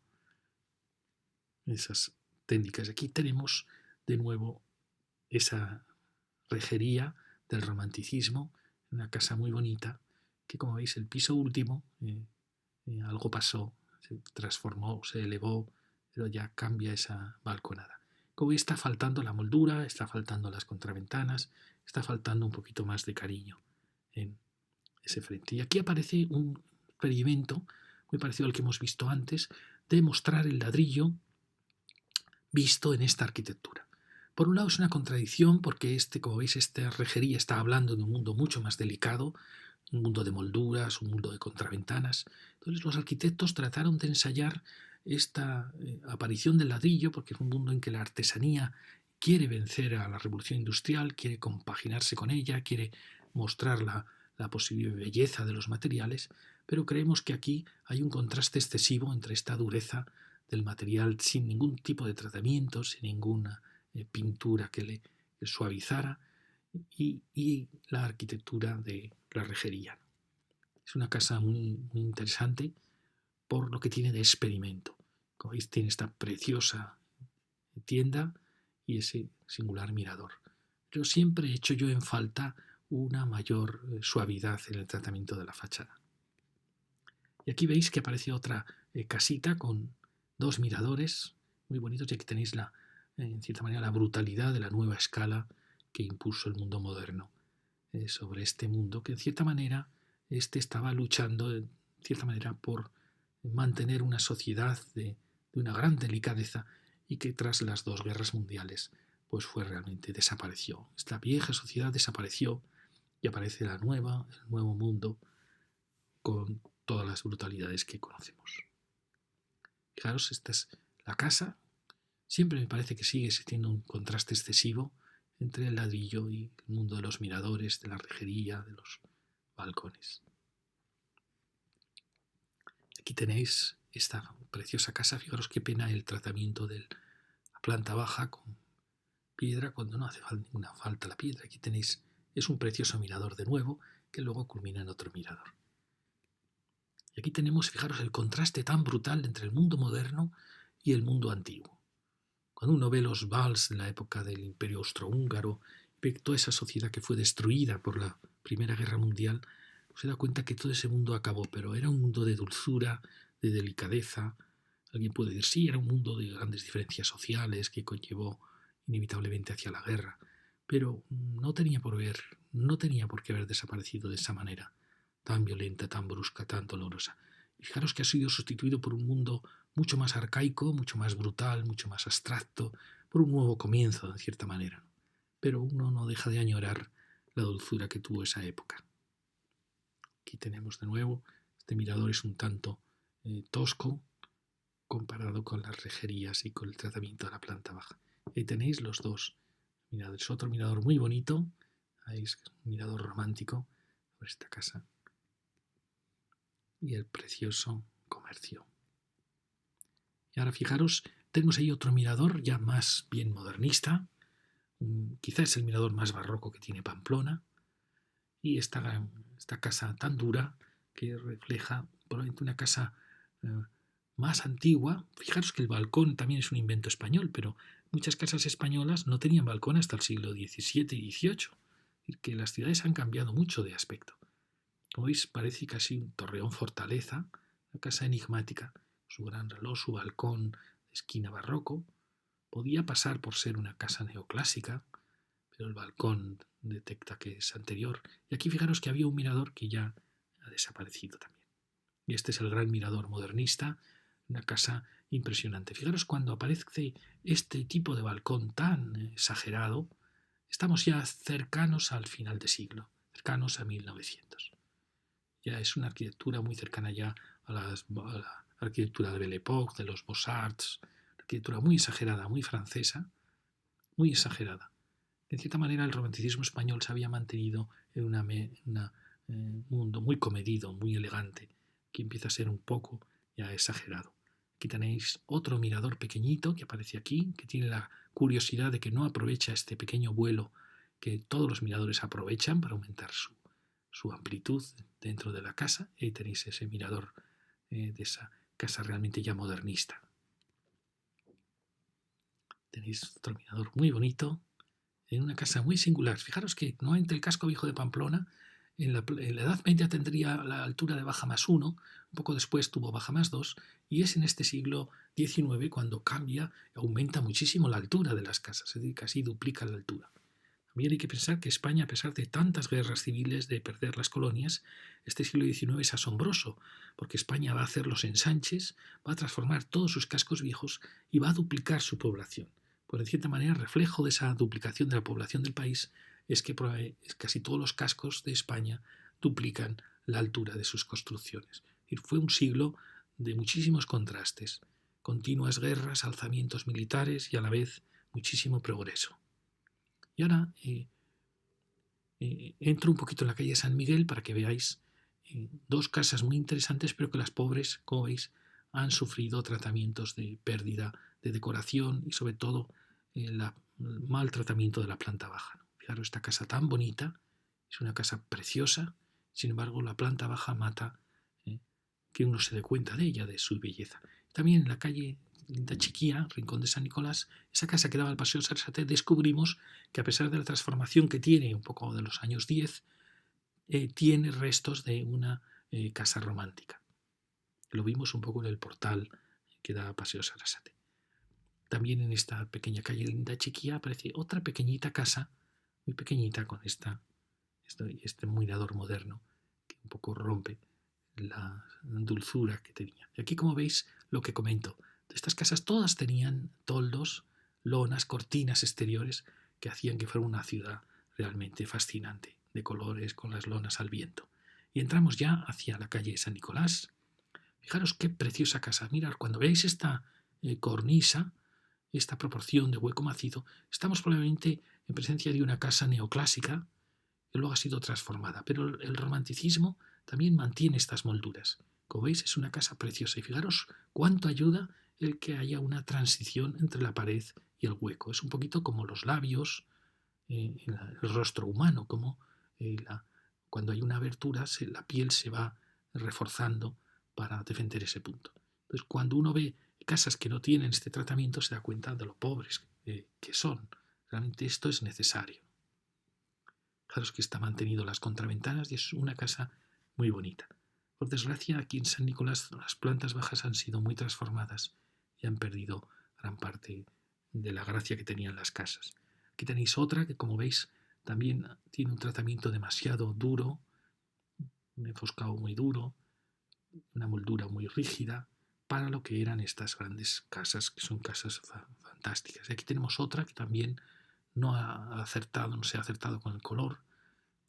esas técnicas. Aquí tenemos de nuevo esa rejería del romanticismo, una casa muy bonita, que como veis el piso último, algo pasó, se transformó, se elevó, pero ya cambia esa balconada. Como veis está faltando la moldura, está faltando las contraventanas, está faltando un poquito más de cariño en ese frente. Y aquí aparece un experimento muy parecido al que hemos visto antes, de mostrar el ladrillo visto en esta arquitectura. Por un lado es una contradicción porque como veis, esta rejería está hablando de un mundo mucho más delicado, un mundo de molduras, un mundo de contraventanas. Entonces los arquitectos trataron de ensayar esta aparición del ladrillo, porque es un mundo en que la artesanía quiere vencer a la revolución industrial, quiere compaginarse con ella, quiere mostrar la posible belleza de los materiales, pero creemos que aquí hay un contraste excesivo entre esta dureza del material sin ningún tipo de tratamiento, sin ninguna pintura que le suavizara, y la arquitectura de la rejería. Es una casa muy interesante por lo que tiene de experimento. Como veis, tiene esta preciosa tienda y ese singular mirador. Pero siempre he hecho yo en falta una mayor suavidad en el tratamiento de la fachada. Y aquí veis que aparece otra casita con dos miradores muy bonitos, y aquí tenéis en cierta manera la brutalidad de la nueva escala que impuso el mundo moderno sobre este mundo, que en cierta manera estaba luchando en cierta manera por mantener una sociedad de una gran delicadeza, y que tras las dos guerras mundiales pues desapareció. Esta vieja sociedad desapareció y aparece el nuevo mundo con todas las brutalidades que conocemos. Fijaros, esta es la casa. Siempre me parece que sigue existiendo un contraste excesivo entre el ladrillo y el mundo de los miradores, de la rejería, de los balcones. Aquí tenéis esta preciosa casa. Fijaros qué pena el tratamiento de la planta baja con piedra cuando no hace ninguna falta la piedra. Aquí tenéis, es un precioso mirador de nuevo que luego culmina en otro mirador. Y aquí tenemos, fijaros, el contraste tan brutal entre el mundo moderno y el mundo antiguo. Cuando uno ve los vals de la época del Imperio Austrohúngaro, ve toda esa sociedad que fue destruida por la Primera Guerra Mundial, se da cuenta que todo ese mundo acabó, pero era un mundo de dulzura, de delicadeza. Alguien puede decir, sí, era un mundo de grandes diferencias sociales que conllevó inevitablemente hacia la guerra, pero no tenía por qué haber desaparecido de esa manera, tan violenta, tan brusca, tan dolorosa. Y fijaros que ha sido sustituido por un mundo mucho más arcaico, mucho más brutal, mucho más abstracto, por un nuevo comienzo, de cierta manera. Pero uno no deja de añorar la dulzura que tuvo esa época. Aquí tenemos de nuevo, este mirador es un tanto tosco comparado con las rejerías y con el tratamiento de la planta baja. Ahí tenéis los dos miradores. Otro mirador muy bonito, ahí es un mirador romántico por esta casa. Y el precioso comercio. Y ahora fijaros, tenemos ahí otro mirador ya más bien modernista, quizás es el mirador más barroco que tiene Pamplona, y esta casa tan dura que refleja probablemente una casa más antigua. Fijaros que el balcón también es un invento español, pero muchas casas españolas no tenían balcón hasta el siglo XVII y XVIII. Es decir, que las ciudades han cambiado mucho de aspecto. Como veis, parece casi un torreón fortaleza, una casa enigmática, su gran reloj, su balcón de esquina barroco. Podía pasar por ser una casa neoclásica, pero el balcón detecta que es anterior. Y aquí fijaros que había un mirador que ya ha desaparecido también. Y este es el gran mirador modernista, una casa impresionante. Fijaros cuando aparece este tipo de balcón tan exagerado, estamos ya cercanos al final de siglo, cercanos a 1900. Ya es una arquitectura muy cercana ya a la arquitectura de Belle Époque, de los Beaux-Arts, arquitectura muy exagerada, muy francesa, muy exagerada. En cierta manera el romanticismo español se había mantenido en un mundo muy comedido, muy elegante, que empieza a ser un poco ya exagerado. Aquí tenéis otro mirador pequeñito que aparece aquí, que tiene la curiosidad de que no aprovecha este pequeño vuelo que todos los miradores aprovechan para aumentar su amplitud dentro de la casa. Y ahí tenéis ese mirador de esa casa realmente ya modernista. Tenéis otro mirador muy bonito en una casa muy singular. Fijaros que normalmente el casco viejo de Pamplona en la Edad Media tendría la altura de baja más 1, un poco después tuvo baja más 2, y es en este siglo XIX cuando cambia, aumenta muchísimo la altura de las casas, es decir, casi duplica la altura. También hay que pensar que España, a pesar de tantas guerras civiles, de perder las colonias, este siglo XIX es asombroso, porque España va a hacer los ensanches, va a transformar todos sus cascos viejos y va a duplicar su población. Pues de cierta manera, reflejo de esa duplicación de la población del país es que casi todos los cascos de España duplican la altura de sus construcciones. Y fue un siglo de muchísimos contrastes, continuas guerras, alzamientos militares y a la vez muchísimo progreso. Y ahora entro un poquito en la calle San Miguel para que veáis dos casas muy interesantes, pero que las pobres, como veis, han sufrido tratamientos de pérdida de decoración y sobre todo el mal tratamiento de la planta baja. Fijaros, esta casa tan bonita, es una casa preciosa, sin embargo la planta baja mata que uno se dé cuenta de ella, de su belleza. También en la calle de Chiquía, Rincón de San Nicolás, esa casa que daba al Paseo Sarasate, descubrimos que a pesar de la transformación que tiene, un poco de los años 10, tiene restos de una casa romántica. Lo vimos un poco en el portal que da a Paseo Sarasate. También en esta pequeña calle de Chiquía aparece otra pequeñita casa, muy pequeñita, con este mirador moderno que un poco rompe la dulzura que tenía. Y aquí, como veis, lo que comento, estas casas todas tenían toldos, lonas, cortinas exteriores que hacían que fuera una ciudad realmente fascinante, de colores, con las lonas al viento. Y entramos ya hacia la calle San Nicolás. Fijaros qué preciosa casa. Mirad, cuando veáis esta cornisa, esta proporción de hueco macizo, estamos probablemente en presencia de una casa neoclásica que luego ha sido transformada. Pero el romanticismo también mantiene estas molduras. Como veis, es una casa preciosa. Y fijaros cuánto ayuda el que haya una transición entre la pared y el hueco. Es un poquito como los labios, el rostro humano, como cuando hay una abertura, la piel se va reforzando para defender ese punto. Entonces, cuando uno ve casas que no tienen este tratamiento, se da cuenta de lo pobres que son. Realmente esto es necesario. Fijaros que está mantenido las contraventanas y es una casa muy bonita. Por desgracia, aquí en San Nicolás las plantas bajas han sido muy transformadas y han perdido gran parte de la gracia que tenían las casas. Aquí tenéis otra que, como veis, también tiene un tratamiento demasiado duro, un enfoscado muy duro, una moldura muy rígida para lo que eran estas grandes casas, que son casas fantásticas. Y aquí tenemos otra que también no se ha acertado con el color,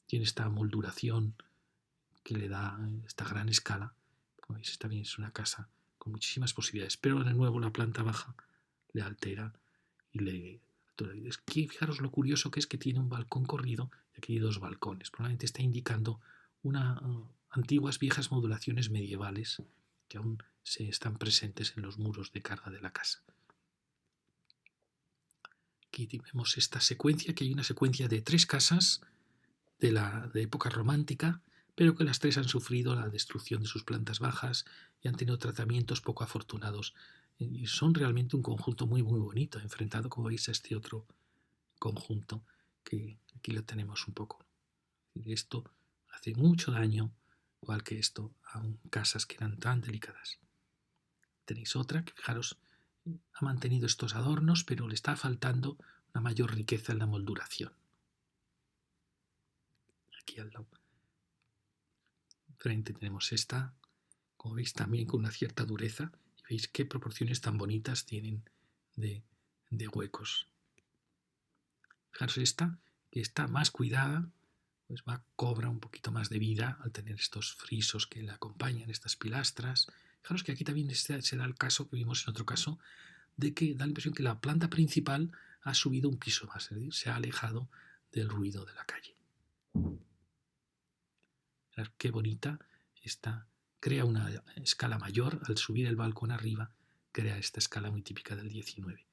tiene esta molduración que le da esta gran escala. Como veis, también es una casa con muchísimas posibilidades, pero de nuevo la planta baja le altera y le... Es que fijaros lo curioso que es que tiene un balcón corrido y aquí hay dos balcones. Probablemente está indicando antiguas viejas modulaciones medievales que aún se están presentes en los muros de carga de la casa. Aquí vemos esta secuencia, que hay una secuencia de 3 casas de época romántica, pero que las 3 han sufrido la destrucción de sus plantas bajas y han tenido tratamientos poco afortunados. Y son realmente un conjunto muy muy bonito, enfrentado, como veis, a este otro conjunto que aquí lo tenemos un poco. Esto hace mucho daño, igual que esto, a casas que eran tan delicadas. Tenéis otra que, fijaros, ha mantenido estos adornos, pero le está faltando una mayor riqueza en la molduración. Aquí al lado frente tenemos esta, como veis, también con una cierta dureza, y veis qué proporciones tan bonitas tienen de huecos. Fijaros esta, que está más cuidada, pues cobra un poquito más de vida al tener estos frisos que la acompañan, estas pilastras. Fijaros que aquí también se da el caso que vimos en otro caso, de que da la impresión que la planta principal ha subido un piso más, es decir, se ha alejado del ruido de la calle. Mirad qué bonita está, crea una escala mayor al subir el balcón arriba, crea esta escala muy típica del 19.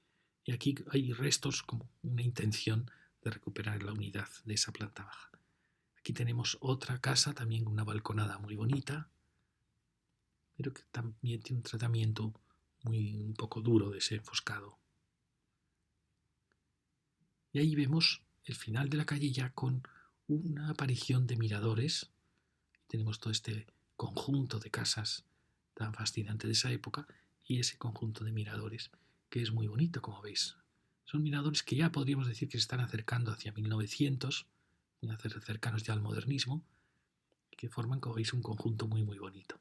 Y aquí hay restos como una intención de recuperar la unidad de esa planta baja. Aquí tenemos otra casa también con una balconada muy bonita, pero que también tiene un tratamiento un poco duro de ese enfoscado. Y ahí vemos el final de la calle ya con una aparición de miradores. Tenemos todo este conjunto de casas tan fascinante de esa época y ese conjunto de miradores que es muy bonito, como veis. Son miradores que ya podríamos decir que se están acercando hacia 1900, cercanos ya al modernismo, que forman, como veis, un conjunto muy muy bonito.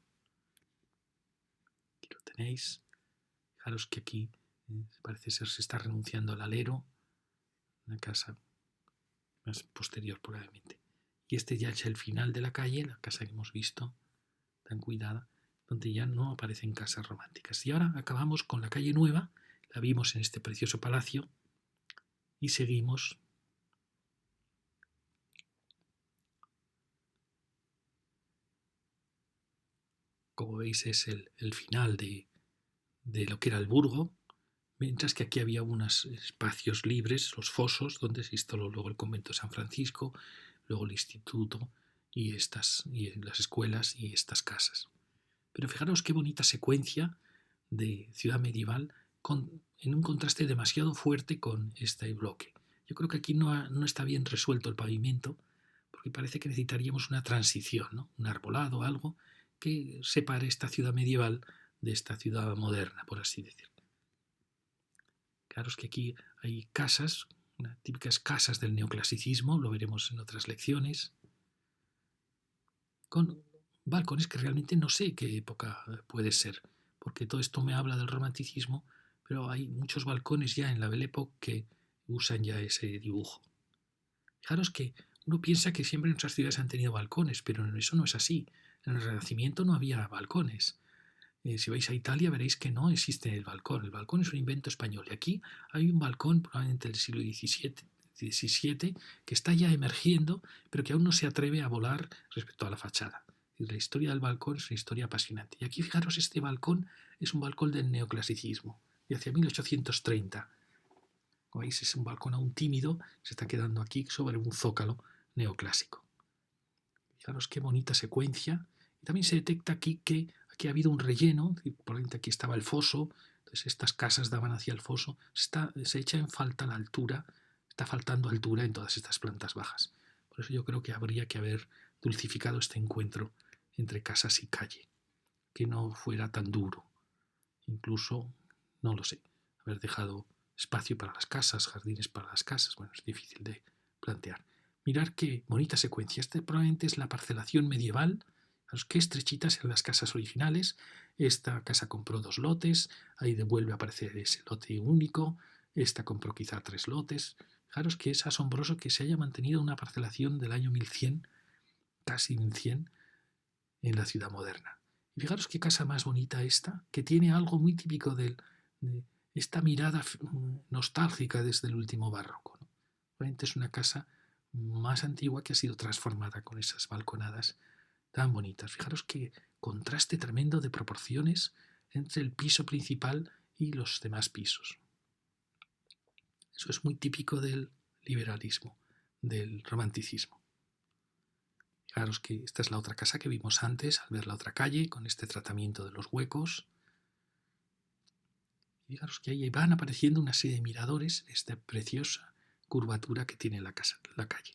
Aquí lo tenéis. Fijaros que aquí parece ser se está renunciando al alero, una casa más posterior probablemente. Y este ya es el final de la calle, la casa que hemos visto, tan cuidada, donde ya no aparecen casas románticas. Y ahora acabamos con la calle Nueva, la vimos en este precioso palacio, y seguimos. Como veis es el final de lo que era el Burgo, mientras que aquí había unos espacios libres, los fosos, donde se instaló luego el convento de San Francisco, luego el instituto y las escuelas y estas casas. Pero fijaros qué bonita secuencia de ciudad medieval en un contraste demasiado fuerte con este bloque. Yo creo que aquí no está bien resuelto el pavimento, porque parece que necesitaríamos una transición, ¿no? Un arbolado, algo que separe esta ciudad medieval de esta ciudad moderna, por así decirlo. Claro es que aquí hay casas, unas típicas casas del neoclasicismo, lo veremos en otras lecciones, con balcones que realmente no sé qué época puede ser, porque todo esto me habla del romanticismo, pero hay muchos balcones ya en la Belle Époque que usan ya ese dibujo. Fijaros que uno piensa que siempre nuestras ciudades han tenido balcones, pero eso no es así. En el Renacimiento no había balcones. Si vais a Italia veréis que no existe el balcón. El balcón es un invento español. Y aquí hay un balcón probablemente del siglo XVII que está ya emergiendo, pero que aún no se atreve a volar respecto a la fachada. La historia del balcón es una historia apasionante. Y aquí fijaros, este balcón es un balcón del neoclasicismo, de hacia 1830. Como veis, es un balcón aún tímido, se está quedando aquí sobre un zócalo neoclásico. Fijaros qué bonita secuencia. Y también se detecta aquí que aquí ha habido un relleno, probablemente aquí estaba el foso, entonces estas casas daban hacia el foso, se echa en falta la altura, está faltando altura en todas estas plantas bajas. Por eso yo creo que habría que haber dulcificado este encuentro entre casas y calle, que no fuera tan duro. Incluso, no lo sé, haber dejado espacio para las casas, jardines para las casas, bueno, es difícil de plantear. Mirar qué bonita secuencia. Este probablemente es la parcelación medieval. Qué estrechitas eran las casas originales. Esta casa compró 2 lotes, ahí vuelve a aparecer ese lote único. Esta compró quizá 3 lotes. Fijaros que es asombroso que se haya mantenido una parcelación del año 1100, casi 1100, en la ciudad moderna. Y fijaros qué casa más bonita esta, que tiene algo muy típico de esta mirada nostálgica desde el último barroco, ¿no? Realmente es una casa más antigua que ha sido transformada con esas balconadas tan bonitas. Fijaros qué contraste tremendo de proporciones entre el piso principal y los demás pisos. Eso es muy típico del liberalismo, del romanticismo. Fijaros que esta es la otra casa que vimos antes al ver la otra calle con este tratamiento de los huecos. Fijaros que ahí van apareciendo una serie de miradores, esta preciosa curvatura que tiene la calle.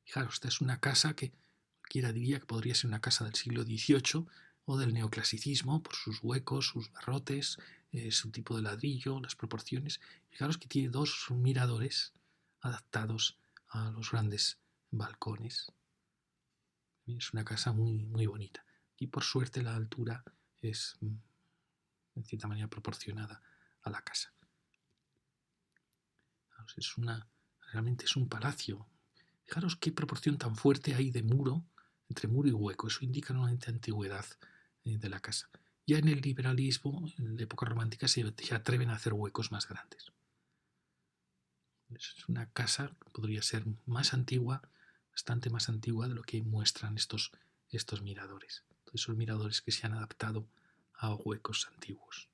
Fijaros, esta es una casa que cualquiera diría que podría ser una casa del siglo XVIII o del neoclasicismo por sus huecos, sus barrotes, su tipo de ladrillo, las proporciones. Fijaros que tiene 2 miradores adaptados a los grandes balcones. Es una casa muy, muy bonita. Y por suerte la altura es en cierta manera proporcionada a la casa. Realmente es un palacio. Fijaros qué proporción tan fuerte hay de muro, entre muro y hueco. Eso indica nuevamente antigüedad de la casa. Ya en el liberalismo, en la época romántica, se atreven a hacer huecos más grandes. Es una casa que podría ser más antigua, bastante más antigua de lo que muestran estos miradores. Todos esos miradores que se han adaptado a huecos antiguos.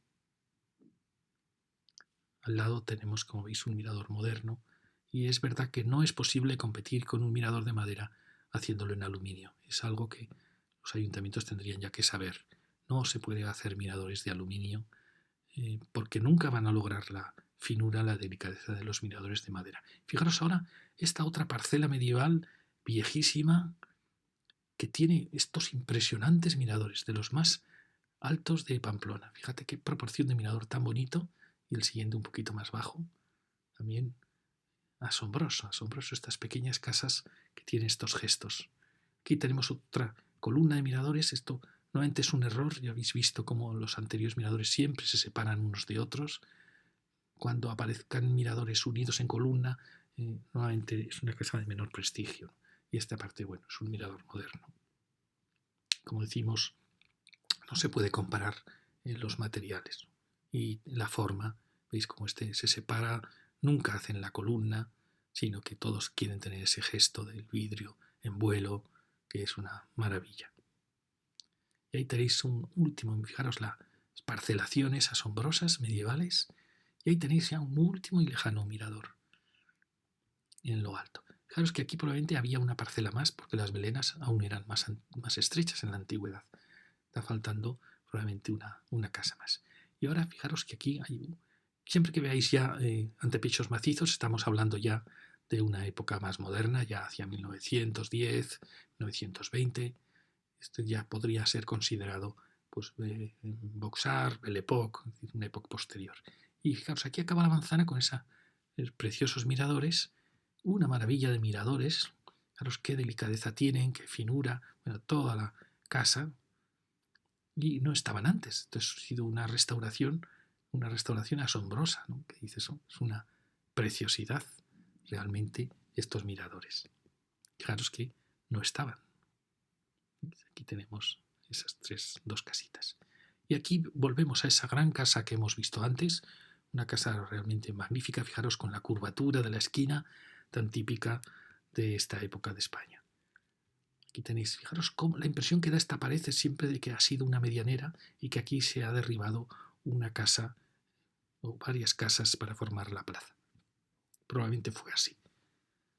Al lado tenemos, como veis, un mirador moderno y es verdad que no es posible competir con un mirador de madera haciéndolo en aluminio. Es algo que los ayuntamientos tendrían ya que saber. No se puede hacer miradores de aluminio porque nunca van a lograr la finura, la delicadeza de los miradores de madera. Fijaros ahora esta otra parcela medieval viejísima que tiene estos impresionantes miradores, de los más altos de Pamplona. Fíjate qué proporción de mirador tan bonito, y el siguiente un poquito más bajo. También asombroso, asombroso estas pequeñas casas que tienen estos gestos. Aquí tenemos otra columna de miradores. Esto nuevamente es un error. Ya habéis visto cómo los anteriores miradores siempre se separan unos de otros. Cuando aparezcan miradores unidos en columna, nuevamente es una casa de menor prestigio. y esta parte, bueno, es un mirador moderno. Como decimos, no se puede comparar los materiales y la forma. ¿Veis cómo este se separa? Nunca hacen la columna, sino que todos quieren tener ese gesto del vidrio en vuelo, que es una maravilla. Y ahí tenéis un último, fijaros las parcelaciones asombrosas medievales, y ahí tenéis ya un último y lejano mirador en lo alto. Fijaros que aquí probablemente había una parcela más, porque las velenas aún eran más estrechas en la antigüedad. Está faltando probablemente una casa más. Y ahora fijaros que aquí hay, siempre que veáis ya antepechos macizos, estamos hablando ya de una época más moderna, ya hacia 1910, 1920. Esto ya podría ser considerado pues, Vauxhall, Belle Époque, una época posterior. Y fijaros, aquí acaba la manzana con esos preciosos miradores, una maravilla de miradores. Fijaros qué delicadeza tienen, qué finura, bueno, toda la casa, y no estaban antes. Entonces ha sido una restauración asombrosa, ¿no? Que dices, oh, es una preciosidad realmente estos miradores. Fijaros que no estaban. Aquí tenemos esas dos casitas. Y aquí volvemos a esa gran casa que hemos visto antes, una casa realmente magnífica, fijaros con la curvatura de la esquina tan típica de esta época de España. Aquí tenéis, fijaros cómo la impresión que da esta pared es siempre de que ha sido una medianera y que aquí se ha derribado una casa o varias casas para formar la plaza. Probablemente fue así.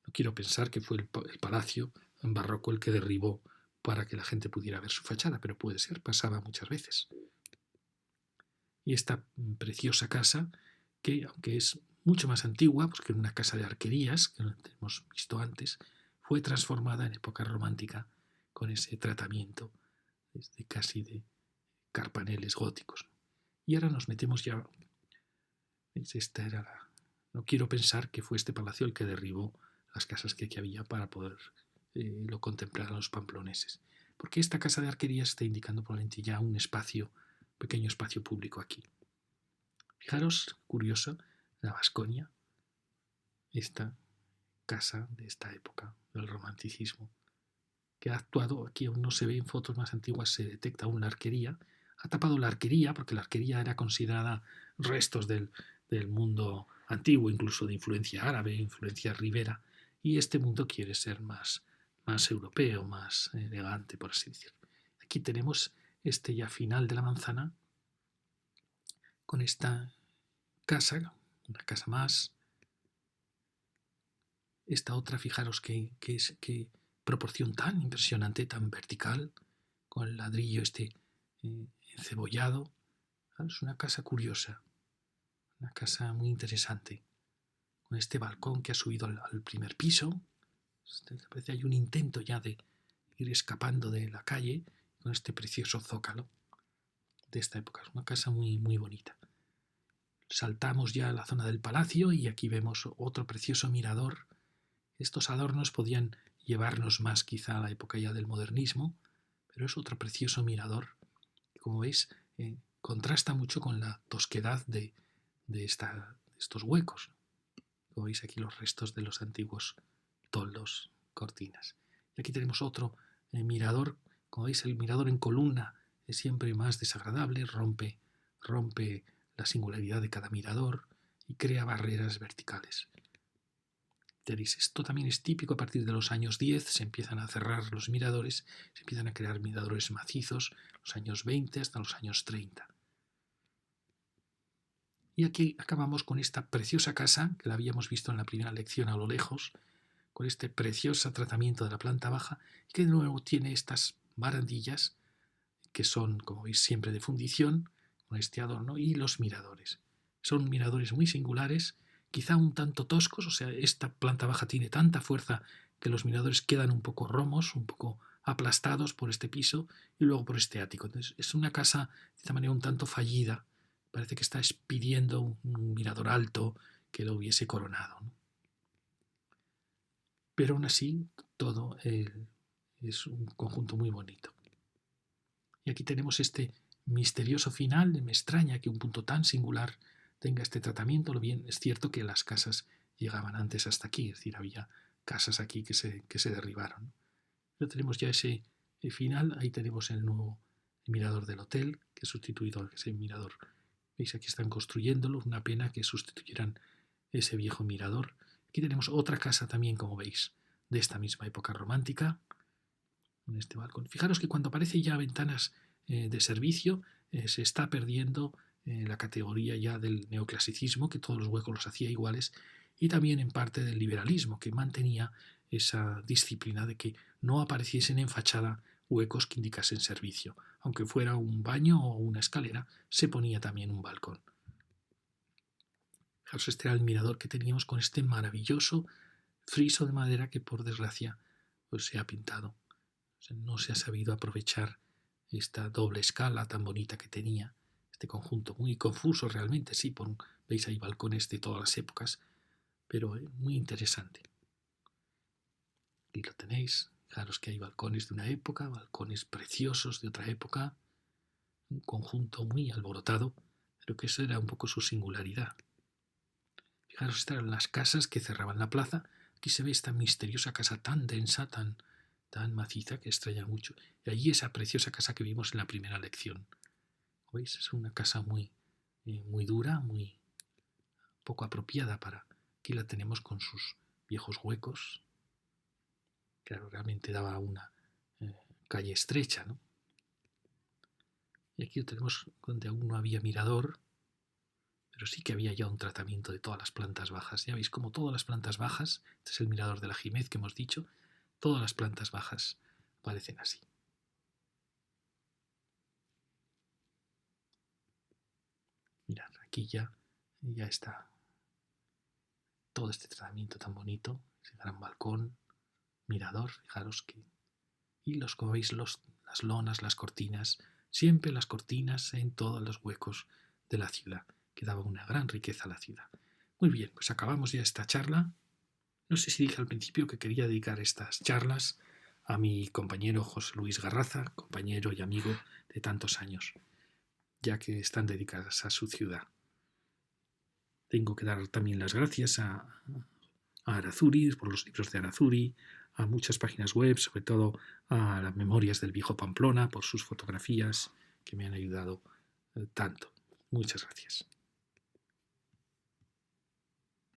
No quiero pensar que fue el palacio en barroco el que derribó para que la gente pudiera ver su fachada, pero puede ser, pasaba muchas veces. Y esta preciosa casa, que aunque es mucho más antigua, porque era una casa de arquerías, que lo hemos visto antes, fue transformada en época romántica con ese tratamiento casi de carpaneles góticos. Y ahora nos metemos ya. Esta era no quiero pensar que fue este palacio el que derribó las casas que aquí había para poder lo contemplar a los pamploneses. Porque esta casa de arquerías está indicando probablemente ya un espacio, pequeño espacio público aquí. Fijaros, curioso, la Baskonia, esta casa de esta época del romanticismo, que ha actuado, aquí aún no se ve en fotos más antiguas, se detecta aún la arquería, ha tapado la arquería, porque la arquería era considerada restos del mundo antiguo, incluso de influencia árabe, influencia ribera, y este mundo quiere ser más europeo, más elegante, por así decirlo. Aquí tenemos este ya final de la manzana, con esta casa, una casa más. Esta otra, fijaros qué proporción tan impresionante, tan vertical, con el ladrillo encebollado. Es una casa curiosa, una casa muy interesante, con este balcón que ha subido al primer piso. Parece hay un intento ya de ir escapando de la calle con este precioso zócalo de esta época. Es una casa muy, muy bonita. Saltamos ya a la zona del palacio y aquí vemos otro precioso mirador. Estos adornos podían llevarnos más quizá a la época ya del modernismo, pero es otro precioso mirador. Como veis, contrasta mucho con la tosquedad de estos huecos. Como veis aquí los restos de los antiguos toldos, cortinas. Y aquí tenemos otro mirador. Como veis, el mirador en columna es siempre más desagradable, rompe la singularidad de cada mirador y crea barreras verticales. Esto también es típico a partir de los años 10, se empiezan a cerrar los miradores, se empiezan a crear miradores macizos, los años 20 hasta los años 30. Y aquí acabamos con esta preciosa casa, que la habíamos visto en la primera lección a lo lejos, con este precioso tratamiento de la planta baja, y que de nuevo tiene estas barandillas, que son, como veis, siempre de fundición, con este adorno, y los miradores. Son miradores muy singulares, quizá un tanto toscos, o sea, esta planta baja tiene tanta fuerza que los miradores quedan un poco romos, un poco aplastados por este piso y luego por este ático. Entonces, es una casa de esta manera un tanto fallida. Parece que está pidiendo un mirador alto que lo hubiese coronado, ¿no? Pero aún así, todo es un conjunto muy bonito. Y aquí tenemos este misterioso final. Me extraña que un punto tan singular tenga este tratamiento. Lo bien es cierto que las casas llegaban antes hasta aquí, es decir, había casas aquí que se derribaron. Pero tenemos ya ese final, ahí tenemos el nuevo mirador del hotel, que ha sustituido a ese mirador. ¿Veis? Aquí están construyéndolo, una pena que sustituyeran ese viejo mirador. Aquí tenemos otra casa también, como veis, de esta misma época romántica, en este balcón. Fijaros que cuando aparece ya ventanas de servicio, se está perdiendo la categoría ya del neoclasicismo, que todos los huecos los hacía iguales, y también en parte del liberalismo, que mantenía esa disciplina de que no apareciesen en fachada huecos que indicasen servicio. Aunque fuera un baño o una escalera, se ponía también un balcón. Fijaros, este era el mirador que teníamos con este maravilloso friso de madera que por desgracia pues, se ha pintado. O sea, no se ha sabido aprovechar esta doble escala tan bonita que tenía, este conjunto muy confuso realmente, sí, veis ahí balcones de todas las épocas, pero muy interesante. Aquí lo tenéis, fijaros que hay balcones de una época, balcones preciosos de otra época, un conjunto muy alborotado, pero que eso era un poco su singularidad. Fijaros, estas eran las casas que cerraban la plaza. Aquí se ve esta misteriosa casa tan densa, tan maciza, que extraña mucho. Y allí esa preciosa casa que vimos en la primera lección. ¿Veis? Es una casa muy dura, muy poco apropiada para... Aquí la tenemos con sus viejos huecos. Claro, realmente daba una calle estrecha, ¿no? Y aquí lo tenemos donde aún no había mirador, pero sí que había ya un tratamiento de todas las plantas bajas. Ya veis como todas las plantas bajas, este es el mirador de la Jimez que hemos dicho, todas las plantas bajas parecen así. Mirad, aquí ya está todo este tratamiento tan bonito, ese gran balcón, mirador, fijaros que... Y como veis, las lonas, las cortinas, siempre las cortinas en todos los huecos de la ciudad, que daba una gran riqueza a la ciudad. Muy bien, pues acabamos ya esta charla. No sé si dije al principio que quería dedicar estas charlas a mi compañero José Luis Garraza, compañero y amigo de tantos años, ya que están dedicadas a su ciudad. Tengo que dar también las gracias a Arazuri, por los libros de Arazuri, a muchas páginas web, sobre todo a las Memorias del Viejo Pamplona, por sus fotografías que me han ayudado tanto. Muchas gracias.